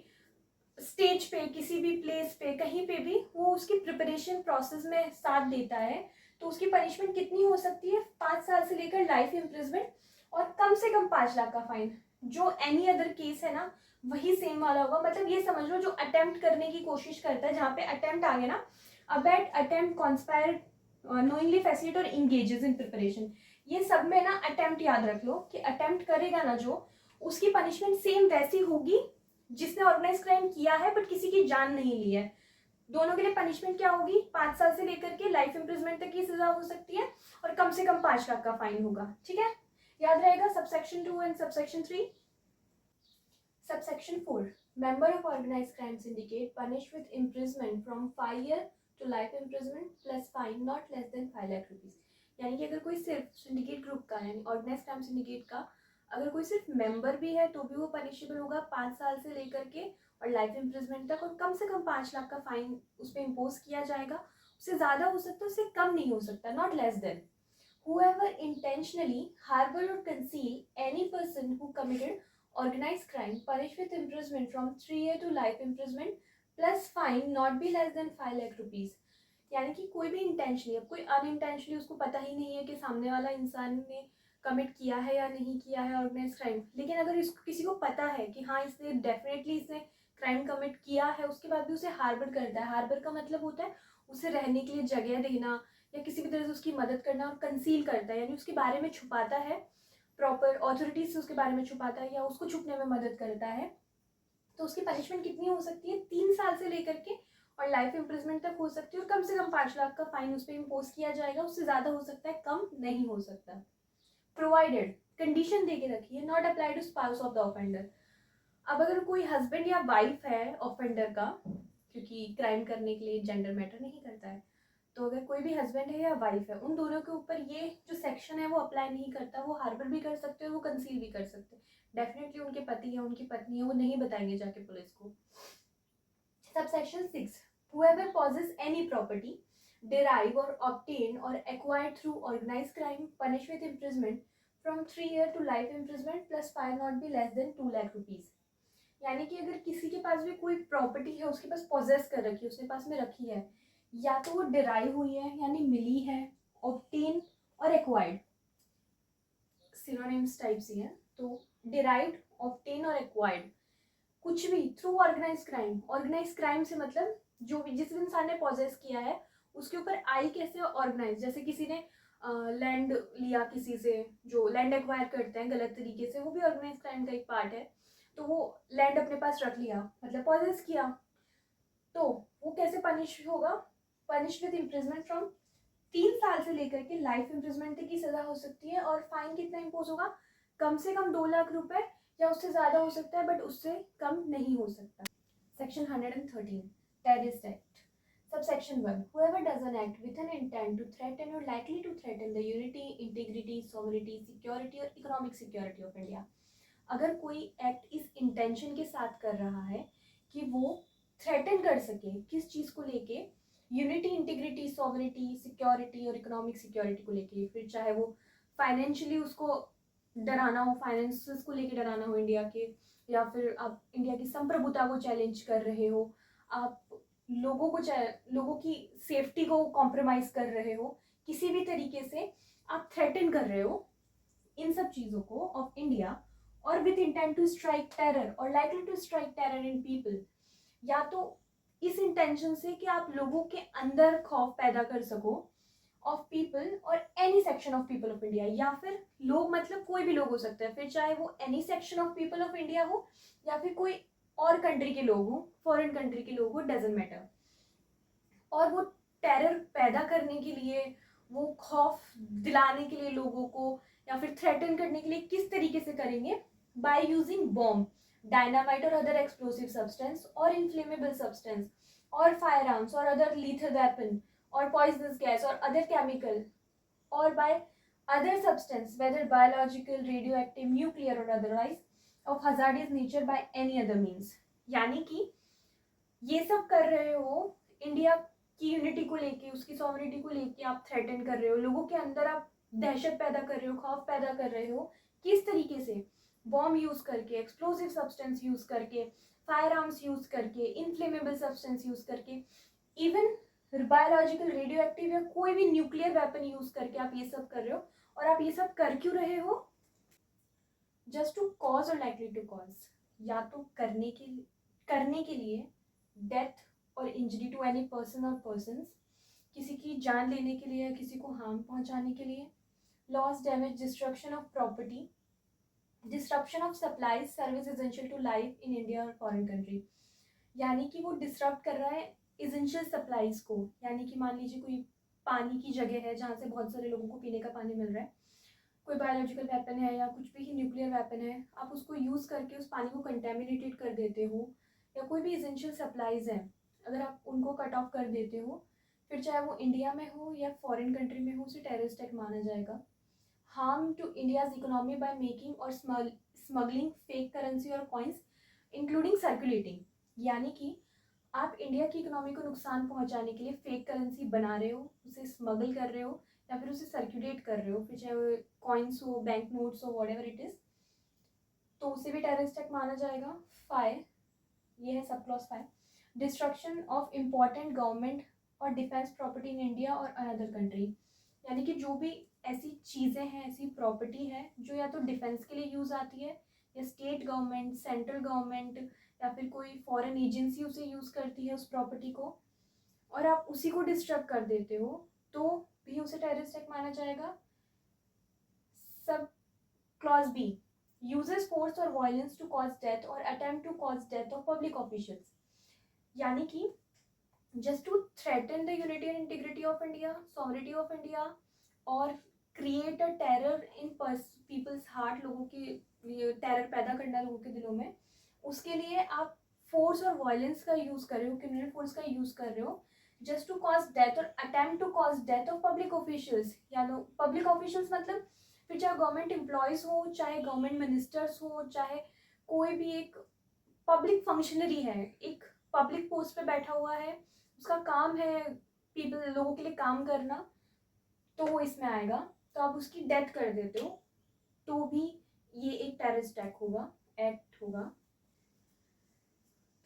स्टेज पे, किसी भी प्लेस पे, कहीं पे भी वो उसकी प्रिपरेशन प्रोसेस में साथ देता है, तो उसकी पनिशमेंट कितनी हो सकती है, 5 साल से लेकर लाइफ इम्प्रिजमेंट और कम से कम 5 लाख का फाइन। जो एनी अदर केस है ना, वही सेम वाला होगा। मतलब ये समझ लो, जो अटेम्प्ट करने की कोशिश करता है, जहाँ पे अटेम्प्ट आ गया ना, abate, attempt, conspire, knowingly facilitate और इंगेजेस इन प्रिपरेशन, ये सब में ना अटेम्प्ट याद रख लो कि अटेम्प्ट करेगा ना जो, उसकी पनिशमेंट सेम वैसी होगी जिसने ऑर्गेनाइज क्राइम किया है बट किसी की जान नहीं ली है। दोनों के लिए पनिशमेंट क्या होगी, 5 साल से लेकर के लाइफ इम्प्रिजमेंट तक की सजा हो सकती है और कम से कम 5 लाख का फाइन होगा। ठीक है, याद रहेगा subsection 2 and subsection 3। Subsection 4, member of organize crime syndicate punish with imprisonment from 5 year to life imprisonment plus fine not less than 5 lakh rupees. यानी कि अगर कोई सिर्फ सिंडिकेट ग्रुप का, यानी ऑर्गेनाइज क्राइम सिंडिकेट का अगर कोई सिर्फ मेंबर भी है तो भी वो पनिशेबल होगा 5 साल से लेकर के और लाइफ इम्प्रिजमेंट तक, और कम से कम 5 लाख का फाइन उस पर इम्पोज किया जाएगा। उससे ज़्यादा हो सकता है, उससे कम नहीं हो सकता, not less then. Whoever intentionally harbor or conceal any person who committed organized crime punished with imprisonment from 3 year to life imprisonment plus fine not be less than 5 lakh rupees। यानी कि कोई भी इंटेंशनली, अब कोई unintentionally उसको पता ही नहीं है कि सामने वाला इंसान ने कमिट किया है या नहीं किया है ऑर्गेनाइज क्राइम, लेकिन अगर इसको किसी को पता है कि हाँ इसने डेफिनेटली इसने क्राइम कमिट किया है, उसके बाद भी उसे हार्बर करता है। हार्बर का मतलब होता है उसे रहने के लिए जगह देना या किसी भी तरह से उसकी मदद करना, और कंसील करता है यानी उसके बारे में छुपाता है, प्रॉपर ऑथोरिटीज से उसके बारे में छुपाता है या उसको छुपने में मदद करता है, तो उसकी पनिशमेंट कितनी हो सकती है, 3 साल से लेकर के और लाइफ इम्प्रिजमेंट तक हो सकती है, और कम से कम 5 लाख का फाइन उस पर इम्पोज किया जाएगा। उससे ज़्यादा हो सकता है, कम नहीं हो सकता। प्रोवाइडेड, कंडीशन दे के रखी है, not apply to spouse of the offender. अब अगर कोई हस्बैंड या वाइफ है ऑफेंडर का, क्योंकि क्राइम करने के लिए जेंडर मैटर नहीं करता है, तो अगर कोई भी हस्बैंड है या वाइफ है, उन दोनों के ऊपर ये जो सेक्शन है वो अप्लाई नहीं करता। वो हार्बर भी कर सकते हैं, वो कंसील भी कर सकते हैं। डेफिनेटली उनके पति है, उनकी पत्नी है, वो नहीं बताएंगे जाके पुलिस को। Subsection 6, whoever possesses any property derive or obtain or acquired through organized crime punished with imprisonment from 3 year to life imprisonment plus fine not be less than 2 lakh rupees। यानी कि अगर किसी के पास भी कोई प्रॉपर्टी है, उसके पास पॉजेस कर रखी है, उसने पास में रखी है, या तो वो डिराइव हुई है यानी मिली है, ऑब्टेन और एक्वायर्ड सिनोनिम्स टाइप्स ही हैं, तो डिराइव्ड, ऑब्टेन और एक्वायर्ड कुछ भी through organize crime. Organize crime से मतलब जो भी जिस इंसान ने पॉजेस किया है उसके ऊपर आई कैसे ऑर्गेनाइज, जैसे किसी ने लैंड लिया किसी से, जो लैंड एक्वायर करते हैं गलत तरीके से, वो भी ऑर्गेनाइज क्राइम का एक पार्ट है। तो वो लैंड अपने पास रख लिया, मतलब पॉजेस किया, तो वो कैसे पनिश होगा? पनिश विद इम्प्रिजमेंट फ्रॉम 3 साल से लेकर के लाइफ इम्प्रिजमेंट तक की सजा हो सकती है। और फाइन कितना इम्पोज होगा? कम से कम 2 लाख रुपए, या उससे ज़्यादा हो सकता है, बट उससे कम नहीं हो सकता। Section 113 terrorist act, subsection 1, whoever does an act with an intent to threaten or likely to threaten the unity, integrity, sovereignty, security और economic security of India। अगर कोई एक्ट इस इंटेंशन के साथ कर रहा है कि वो थ्रेटन कर सके, किस चीज़ को लेके? यूनिटी, इंटीग्रिटी, सॉवरिटी, सिक्योरिटी और इकोनॉमिक सिक्योरिटी को लेके। फिर चाहे वो फाइनेंशियली उसको डराना हो, फाइनेंसेस को लेके डराना हो इंडिया के, या फिर आप इंडिया की संप्रभुता को चैलेंज कर रहे हो, आप लोगों की सेफ्टी को कॉम्प्रोमाइज कर रहे हो, किसी भी तरीके से आप थ्रेटन कर रहे हो इन सब चीज़ों को ऑफ इंडिया, और with intent to strike terror और likely to strike terror in people, या तो इस इंटेंशन से कि आप लोगों के अंदर खौफ पैदा कर सको ऑफ पीपल और any section of people of India, या फिर लोग मतलब कोई भी लोग हो सकते हैं, फिर चाहे वो any section of people of India हो या फिर कोई और कंट्री के लोग हो, फॉरेन कंट्री के लोग हो, डजेंट मैटर। और वो टेरर पैदा करने के लिए, वो खौफ दिलाने के लिए लोगों को, या फिर थ्रेटन करने के लिए किस तरीके से करेंगे? बाय यूजिंग बॉम्ब, डायनामाइट और अदर एक्सप्लोसिव सब्सटेंस और इनफ्लेमेबल सब्सटेंस और फायर आर्म्स और अदर लीथल वेपन और पॉइजनस गैस और अदर केमिकल, और by other substance whether biological, radioactive, nuclear और otherwise of hazardous nature by any other means. यानी कि ये सब कर रहे हो इंडिया की यूनिटी को लेके, उसकी सॉवरिटी को लेके आप थ्रेटन कर रहे हो, लोगों के अंदर आप दहशत पैदा कर रहे हो, खौफ पैदा कर रहे हो। किस तरीके से? बॉम्ब यूज करके, एक्सप्लोसिव सब्सटेंस यूज करके, फायर आर्म्स यूज करके, इनफ्लेमेबल सब्सटेंस यूज करके, इवन बायोलॉजिकल, रेडियो एक्टिव या कोई भी न्यूक्लियर वेपन यूज करके आप ये सब कर रहे हो। और आप ये सब कर क्यों रहे हो? जस्ट टू कॉज और लाइकली टू कॉज, या तो करने के लिए डेथ और इंजरी टू एनी पर्सन और पर्सन्स, किसी की जान लेने के लिए या किसी को हार्म पहुंचाने के लिए, loss, damage, destruction of property, disruption of supplies, service essential to life in India और फॉरेन कंट्री। यानी कि वो डिस्टर्ब कर रहा है एसेंशियल सप्लाईज को, यानी कि मान लीजिए कोई पानी की जगह है जहाँ से बहुत सारे लोगों को पीने का पानी मिल रहा है, कोई बायोलॉजिकल वेपन है या कुछ भी न्यूक्लियर वेपन है, आप उसको यूज़ करके उस पानी को कंटेमिनेटेड कर देते हो, या कोई भी एसेंशियल सप्लाईज हैं अगर आप उनको कट ऑफ कर देते हो, फिर चाहे वो इंडिया में हो या फॉरेन कंट्री में हो, उसे टेररिस्ट एक्ट माना जाएगा। Harm to India's economy by making और स्मगलिंग फेक करेंसी और कॉइन्स इंक्लूडिंग सर्कुलेटिंग, यानी कि आप इंडिया की इकोनॉमी को नुकसान पहुंचाने के लिए फेक करेंसी बना रहे हो, उसे स्मगल कर रहे हो या फिर उसे सर्कुलेट कर रहे हो, फिर चाहे वो कॉइन्स हो, बैंक नोट्स हो, वॉट एवर इट इज़, तो उसे भी टेररिस्ट एक्ट माना जाएगा। 5, ये है sub clause 5, destruction of important government और डिफेंस प्रॉपर्टी इन इंडिया और अनदर कंट्री, यानी कि जो भी ऐसी चीज़ें हैं, ऐसी प्रॉपर्टी है जो या तो डिफेंस के लिए यूज़ आती है, या स्टेट गवर्नमेंट, सेंट्रल गवर्नमेंट या फिर कोई फॉरेन एजेंसी उसे यूज़ करती है उस प्रॉपर्टी को, और आप उसी को डिस्ट्रक्ट कर देते हो, तो भी उसे टेररिस्ट एक्ट माना जाएगा। Sub clause B, uses force और वायलेंस टू कॉज डेथ और attempt to cause death of public officials, यानी कि just to threaten the unity and integrity of India, sovereignty of India, और create a terror in people's heart, लोगों की terror पैदा करना लोगों के दिलों में, उसके लिए आप फोर्स और वायलेंस का यूज़ कर रहे हो, क्रिमिनल फोर्स का यूज़ कर रहे हो, जस्ट टू कॉज डेथ और attempt to cause death of public officials. या नो पब्लिक ऑफिशियल्स मतलब फिर चाहे गवर्नमेंट एम्प्लॉयज़ हो, चाहे गवर्नमेंट मिनिस्टर्स हो, चाहे कोई भी एक पब्लिक फंक्शनरी है, एक पब्लिक पोस्ट पे बैठा हुआ है, उसका काम है पीपल, लोगों के लिए काम करना, तो वो इसमें आएगा। तो आप उसकी डेथ कर देते हो तो भी ये एक टेररिस्ट एक्ट होगा।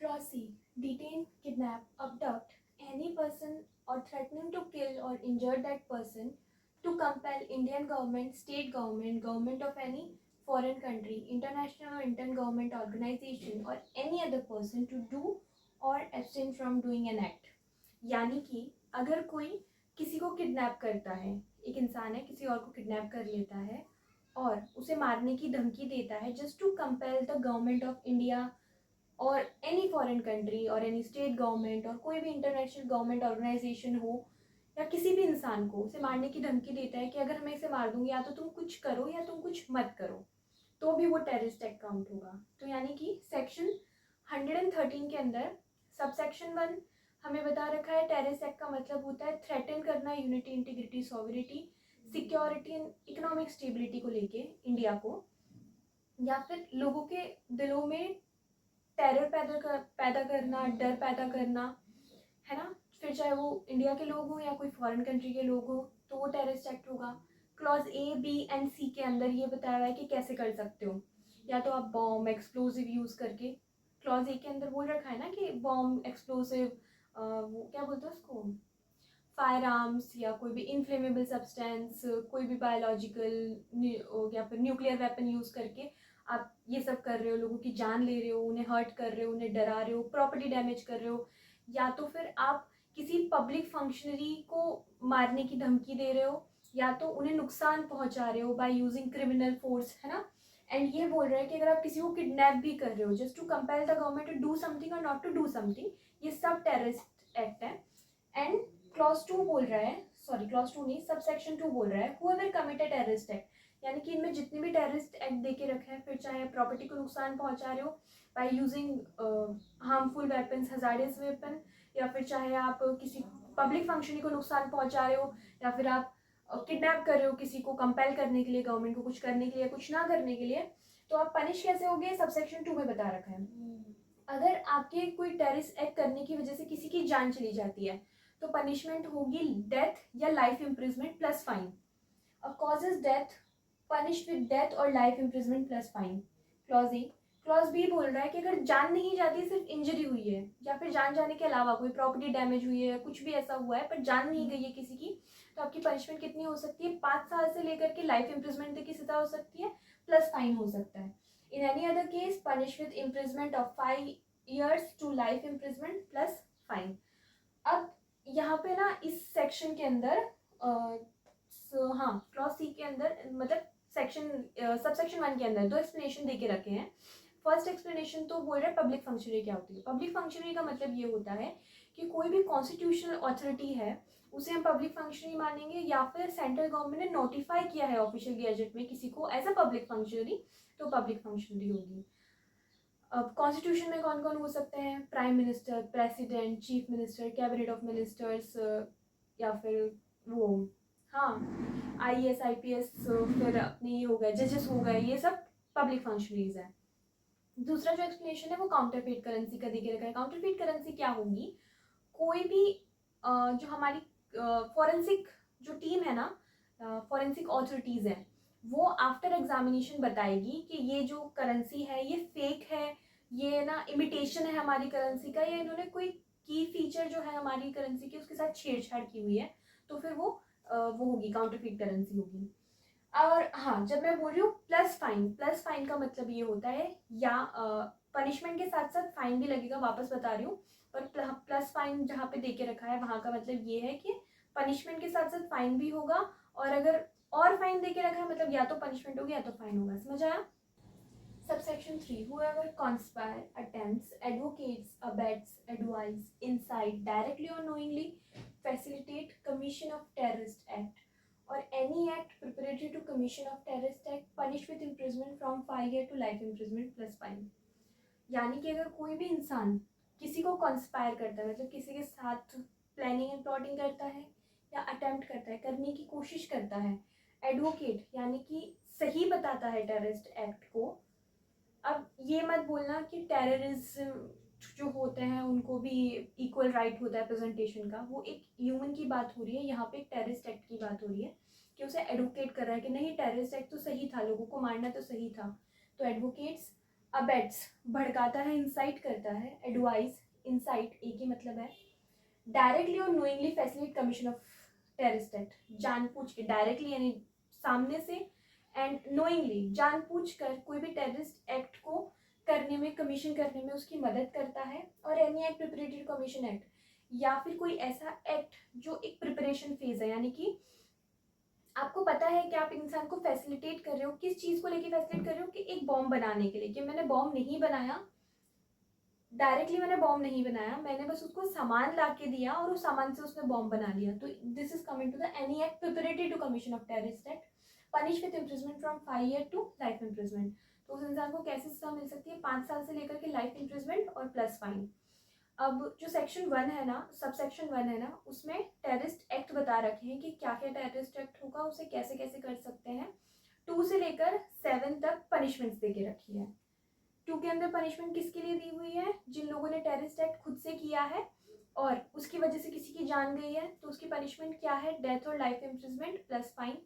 Clause, detain, kidnap, abduct any person or threatening to kill or injure that person, to compel Indian government, state government, government of any foreign country, international or inter-government organization or any other person to do or abstain from doing an act, यानी कि अगर कोई किसी को kidnap करता है, एक इंसान है किसी और को किडनैप कर लेता है और उसे मारने की धमकी देता है just to compel the government of India और एनी फॉरेन कंट्री और एनी स्टेट गवर्नमेंट और कोई भी इंटरनेशनल गवर्नमेंट ऑर्गेनाइजेशन हो या किसी भी इंसान को उसे मारने की धमकी देता है कि अगर मैं इसे मार दूंगी या तो तुम कुछ करो या तुम कुछ मत करो, तो भी वो टेररिस्ट एक्ट काउंट होगा। तो यानी कि सेक्शन 113 के अंदर सबसेक्शन 1 हमें बता रखा है टेररिस्ट एक्ट का मतलब होता है थ्रेटन करना unity, integrity, sovereignty, security and economic stability को लेके इंडिया को, या फिर लोगों के दिलों में टेरर पैदा करना, डर पैदा करना, है ना। फिर चाहे वो इंडिया के लोग हों या कोई फॉरेन कंट्री के लोग हों, तो वो टेररिस्ट एक्ट होगा। क्लॉज ए, बी एंड सी के अंदर ये बताया हुआ है कि कैसे कर सकते हो, या तो आप बॉम्ब एक्सप्लोजिव यूज़ करके, क्लॉज ए के अंदर बोल रखा है ना कि बॉम्ब एक्सप्लोसिव, वो क्या बोलते हैं उसको, फायर आर्म्स या कोई भी इनफ्लेमेबल सब्सटेंस, कोई भी बायोलॉजिकल या फिर न्यूक्लियर वेपन यूज़ करके आप ये सब कर रहे हो, लोगों की जान ले रहे हो, उन्हें हर्ट कर रहे हो, उन्हें डरा रहे हो, प्रॉपर्टी डैमेज कर रहे हो, या तो फिर आप किसी पब्लिक फंक्शनरी को मारने की धमकी दे रहे हो, या तो उन्हें नुकसान पहुंचा रहे हो बाय यूजिंग क्रिमिनल फोर्स, है ना। एंड ये बोल रहा है कि अगर आप किसी को किडनैप भी कर रहे हो just to compel the government to do something और नॉट टू डू समथिंग, ये सब टेररिस्ट एक्ट है। एंड क्लॉज 2 बोल रहा है, सॉरी क्लॉज 2 नहीं, सबसेक्शन 2 बोल रहा है हुएवर कमिटेड टेररिस्ट एक्ट, यानी कि इनमें जितने भी टेररिस्ट एक्ट दे के रखे हैं, फिर चाहे प्रॉपर्टी को नुकसान पहुंचा रहे हो by using harmful weapons, hazardous weapon, या फिर चाहे आप किसी पब्लिक फंक्शन को नुकसान पहुंचा रहे हो, या फिर आप किडनैप कर रहे हो किसी को कंपेल करने के लिए, गवर्नमेंट को कुछ करने के लिए, कुछ ना करने के लिए, तो आप पनिश कैसे होगे, सबसेक्शन 2 में बता रखा है। अगर आपके कोई टेररिस्ट एक्ट करने की वजह से किसी की जान चली जाती है तो पनिशमेंट होगी डेथ या life imprisonment plus fine. Causes death, punish with death और life imprisonment plus fine. Clause A. Clause B बोल रहा है कि अगर जान नहीं जाती, सिर्फ इंजरी हुई है या फिर जान जाने के अलावा कोई प्रॉपर्टी डैमेज हुई है, कुछ भी ऐसा हुआ है पर जान नहीं गई है किसी की, तो आपकी पनिशमेंट कितनी हो सकती है, 5 साल से लेकर के लाइफ इम्प्रिजमेंट तक की सजा हो सकती है, प्लस फाइन हो सकता है। In any other case punish with imprisonment of 5 years to life imprisonment plus fine। अब यहाँ पे ना इस सेक्शन के अंदर हाँ क्लॉज सी के अंदर मतलब सेक्शन सबसेक्शन 1 के अंदर 2 एक्सप्लेनेशन दे के रखे हैं। फर्स्ट एक्सप्लेनेशन तो बोल रहे हैं पब्लिक फंक्शनरी क्या होती है। पब्लिक फंक्शनरी का मतलब ये होता है कि कोई भी कॉन्स्टिट्यूशनल अथॉरिटी है उसे हम पब्लिक फंक्शनरी मानेंगे, या फिर सेंट्रल गवर्नमेंट ने नोटिफाई किया है ऑफिशियल गैजेट में किसी को एज अ पब्लिक फंक्शनरी, तो पब्लिक फंक्शनरी होगी। अब कॉन्स्टिट्यूशन में कौन कौन हो सकते हैं, prime minister, president, chief minister, cabinet of ministers, या फिर वो हाँ IAS IPS, फिर अपने ये हो गए जजेस हो गए, ये सब पब्लिक फंक्शनरीज हैं। दूसरा जो एक्सप्लेनेशन है वो काउंटरफेट करेंसी का देके रखा है। काउंटरफेट करेंसी क्या होगी, कोई भी जो हमारी फॉरेंसिक जो टीम है ना, फॉरेंसिक ऑथोरिटीज़ हैं, वो आफ्टर एग्जामिनेशन बताएगी कि ये जो करेंसी है ये फेक है, ये ना इमिटेशन है हमारी करेंसी का, या इन्होंने कोई की फीचर जो है हमारी करेंसी की उसके साथ छेड़छाड़ की हुई है, तो फिर वो होगी काउंटरफेट करेंसी होगी। और हाँ जब मैं बोल रही हूँ प्लस फाइन का मतलब ये होता है, या पनिशमेंट के साथ साथ फाइन भी लगेगा, वापस बता रही हूँ, पर प्लस फाइन जहाँ पे देके रखा है वहाँ का मतलब ये है कि पनिशमेंट के साथ साथ फाइन भी होगा, और अगर और फाइन देके रखा है मतलब या तो पनिशमेंट होगी या तो फाइन होगा। समझ आया। Subsection 3, whoever conspire, attempts, advocates, abets, advise, incite, directly or knowingly, facilitate commission of terrorist act or any act preparatory to commission of terrorist act, punished with imprisonment from 5 years to life imprisonment plus fine। यानी कि अगर कोई भी इंसान किसी को conspire करता है, मतलब किसी के साथ प्लानिंग एंड प्लॉटिंग करता है, या अटेम्प्ट करता है, करने की कोशिश करता है, एडवोकेट यानी कि सही बताता है टेररिस्ट एक्ट को। अब ये मत बोलना कि टेररिज्म जो होते हैं उनको भी इक्वल राइट होता है प्रेजेंटेशन का, वो एक ह्यूमन की बात हो रही है, यहाँ पे एक टेररिस्ट एक्ट की बात हो रही है कि उसे एडवोकेट कर रहा है कि नहीं टेररिस्ट एक्ट तो सही था, लोगों को मारना तो सही था। तो एडवोकेट्स, अबेट्स भड़काता है, इंसाइट करता है, एडवाइस, इंसाइट एक ही मतलब है, डायरेक्टली और knowingly facilitate commission of terrorist act, जानबूझ के, डायरेक्टली यानी सामने से, एंड नोइंगली जानबूझकर कोई भी टेररिस्ट एक्ट को करने में, कमीशन करने में उसकी मदद करता है, और any act preparatory commission act, या फिर कोई ऐसा एक्ट जो एक प्रिपरेशन फेज है, यानी कि आपको पता है कि आप इंसान को फैसिलिटेट कर रहे हो, किस चीज़ को लेके फैसिलिटेट कर रहे हो कि एक बॉम्ब बनाने के लिए, कि मैंने बॉम्ब नहीं बनाया, डायरेक्टली मैंने बॉम्ब नहीं बनाया, मैंने बस उसको सामान ला के दिया और उस सामान से उसने बॉम्ब बना लिया। तो this is coming to the any act preparatory to commission of terrorist act punish with imprisonment from 5 year to life imprisonment. तो उस इंसान को कैसी सजा मिल सकती है, 5 साल से लेकर के लाइफ इम्प्रिजमेंट और प्लस फाइन। अब जो सेक्शन 1 है ना, सब सेक्शन 1 है ना, उसमें टेररिस्ट एक्ट बता रखे हैं कि क्या क्या टेररिस्ट एक्ट होगा, उसे कैसे कैसे कर सकते हैं। 2 से लेकर 7 तक पनिशमेंट्स दे के रखी है। 2 के अंदर पनिशमेंट किसके लिए दी हुई है, जिन लोगों ने टेररिस्ट एक्ट खुद से किया है और उसकी वजह से किसी की जान गई है, तो उसकी पनिशमेंट क्या है, डेथ और लाइफ इम्प्रिजमेंट प्लस फाइन।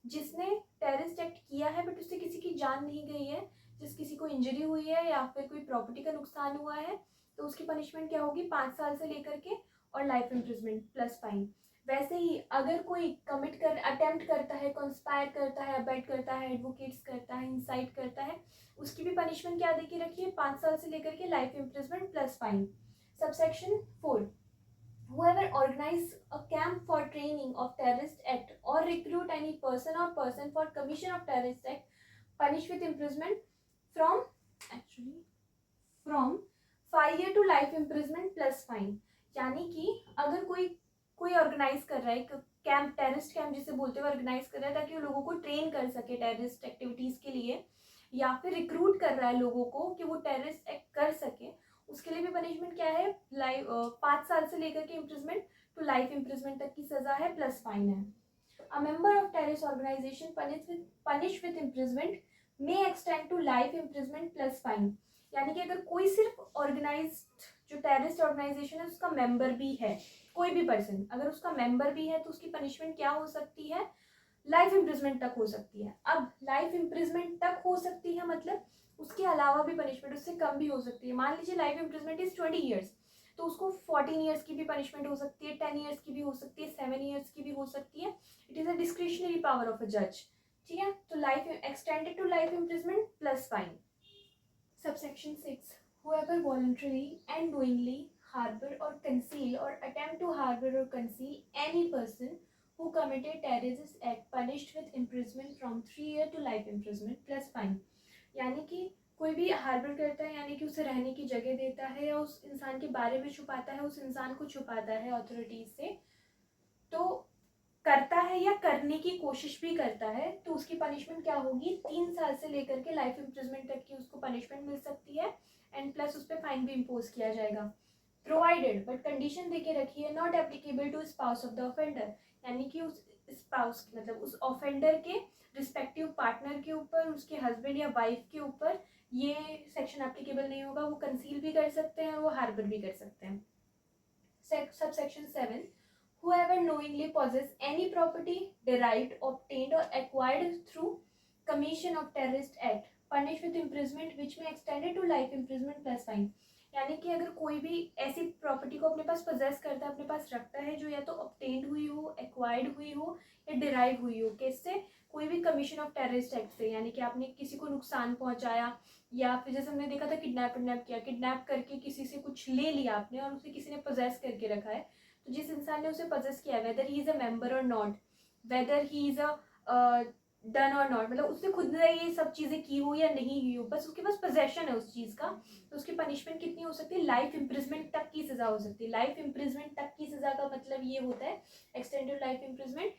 जिसने टेररिस्ट एक्ट किया है बट उससे किसी की जान नहीं गई है, जिस किसी को इंजरी हुई है या फिर कोई प्रॉपर्टी का नुकसान हुआ है, तो उसकी पनिशमेंट क्या होगी, 5 साल से लेकर के और लाइफ इम्प्रिजमेंट प्लस फाइन। वैसे ही अगर कोई अटेम्प्ट करता है, कॉन्स्पायर करता है, अबेट करता है, एडवोकेट्स करता है, इंसाइट करता है, उसकी भी पनिशमेंट क्या देखी रखी है, 5 साल से लेकर के life imprisonment plus fine. Subsection 4, whoever organize a camp for training of terrorist act or recruit any person or person for commission of terrorist act punished with imprisonment from 5 year to life imprisonment plus fine। यानी कि अगर कोई organise कर रहा है एक camp, terrorist camp जिसे बोलते हैं, ऑर्गेनाइज कर रहा है ताकि वो लोगों को ट्रेन कर सके टेररिस्ट एक्टिविटीज के लिए, या फिर रिक्रूट कर रहा है लोगों को कि वो टेररिस्ट एक्ट कर सके, उसके लिए भी पनिशमेंट क्या है, 5 साल से लेकर के इम्प्रिजमेंट टू लाइफ इम्प्रिजमेंट तक की सजा है, प्लस फाइन है। A member of terrorist organization punish with imprisonment may extend to life imprisonment plus fine. यानी कि अगर कोई सिर्फ ऑर्गेनाइज्ड जो टेररिस्ट ऑर्गेनाइजेशन है उसका मेंबर भी है, कोई भी पर्सन अगर उसका मेंबर भी है, तो उसकी पनिशमेंट क्या हो सकती है, लाइफ इम्प्रिजमेंट तक हो सकती है। अब लाइफ इम्प्रिजमेंट तक हो सकती है मतलब उसके अलावा भी पनिशमेंट उससे कम भी हो सकती है। मान लीजिए लाइफ इम्प्रिजमेंट इज 20 ईयर्स, तो उसको 14 ईयर्स की भी पनिशमेंट हो सकती है, 10 ईयर्स की भी हो सकती है, 7 ईयर्स की भी हो सकती है। It is a discretionary power of a जज। ठीक है, तो life extended to life imprisonment plus fine. Subsection 6, whoever voluntarily and knowingly harbor or conceal or attempt to harbor or conceal any person who committed terrorist act punished with imprisonment from 3 year to life imprisonment plus fine। यानी कि कोई भी harbour करता है, यानी कि उसे रहने की जगह देता है या उस इंसान के बारे में छुपाता है, उस इंसान को छुपाता है अथॉरिटीज से, तो करता है या करने की कोशिश भी करता है, तो उसकी पनिशमेंट क्या होगी, 3 साल से लेकर के लाइफ इम्प्रिजमेंट तक की उसको पनिशमेंट मिल सकती है, एंड प्लस उस पर फाइन भी इम्पोज किया जाएगा। प्रोवाइडेड, बट कंडीशन देके रखी है, not applicable to spouse of the offender. यानी कि उस स्पाउस मतलब उस ऑफेंडर के रिस्पेक्टिव पार्टनर के ऊपर, उसके हस्बैंड या वाइफ के ऊपर ये सेक्शन एप्लीकेबल नहीं होगा। वो कंसील भी कर सकते हैं और वो हार्बर भी कर सकते हैं। Subsection 7, whoever knowingly possess any property derived, obtained or acquired through commission of terrorist act punished with imprisonment which may extend to life imprisonment plus fine। यानी कि अगर कोई भी ऐसी प्रॉपर्टी को अपने पास पोजेस करता है, अपने पास रखता है, जो या तो ऑब्टेन्ड हुई हो, एक्वायर्ड हुई हो या डिराइव हुई हो, किससे, कोई भी कमीशन ऑफ टेररिस्ट एक्ट से, यानी कि आपने किसी को नुकसान पहुंचाया, या फिर जैसे हमने देखा था किडनैप किया, किडनैप करके किसी से कुछ ले लिया आपने और उसे किसी ने पोजेस करके रखा है, तो जिस इंसान ने उसे पोजेस किया, whether he is a member और not, whether he is a don और नॉट, मतलब उसने खुद ने ये सब चीज़ें की हो या नहीं की हो, बस उसके पास पोजेशन है उस चीज़ का, तो उसकी पनिशमेंट कितनी हो सकती है, लाइफ इम्प्रिजमेंट तक की सज़ा हो सकती है। लाइफ इम्प्रिजमेंट तक की सज़ा का मतलब ये होता है, एक्सटेंडेड लाइफ इम्प्रिजमेंट,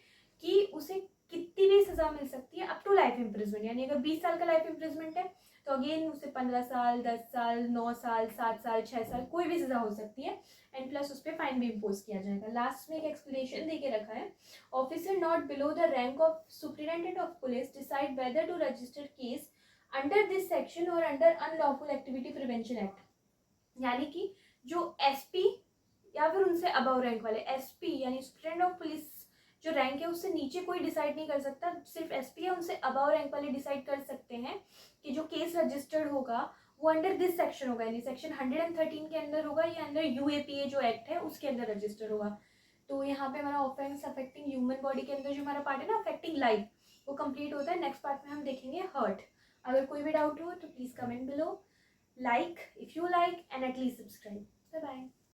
कि उसे कितनी भी सज़ा मिल सकती है अप टू लाइफ इम्प्रिजमेंट। यानी अगर 20 साल का लाइफ इम्प्रिजमेंट है तो अगेन उसे 15 साल, 10 साल, 9 साल, 7 साल, 6 साल, कोई भी सज़ा हो सकती है, एंड प्लस उस पर फाइन भी इम्पोज किया जाएगा। लास्ट में एक एक्सप्लेनेशन दे के रखा है, officer not below the rank of superintendent of police decide whether to register case under this section और under unlawful activity prevention act. यानी कि जो एसपी या फिर उनसे अबव रैंक वाले, एसपी यानी सुपरिटेंडेंट ऑफ पुलिस जो रैंक है उससे नीचे कोई डिसाइड नहीं कर सकता, सिर्फ एसपी या उनसे अबव रैंक वाले डिसाइड कर सकते हैं कि जो केस रजिस्टर्ड होगा वो अंडर दिस सेक्शन होगा, यानी सेक्शन 113 के अंदर होगा या अंडर यूएपीए जो एक्ट है उसके अंदर रजिस्टर होगा। तो यहाँ पे हमारा ऑफेंस अफेक्टिंग ह्यूमन बॉडी के अंदर जो हमारा पार्ट है ना, अफेक्टिंग लाइफ, वो कंप्लीट होता है। नेक्स्ट पार्ट में हम देखेंगे हर्ट। अगर कोई भी डाउट हो तो please comment below, like if you like, and at least subscribe. Bye bye.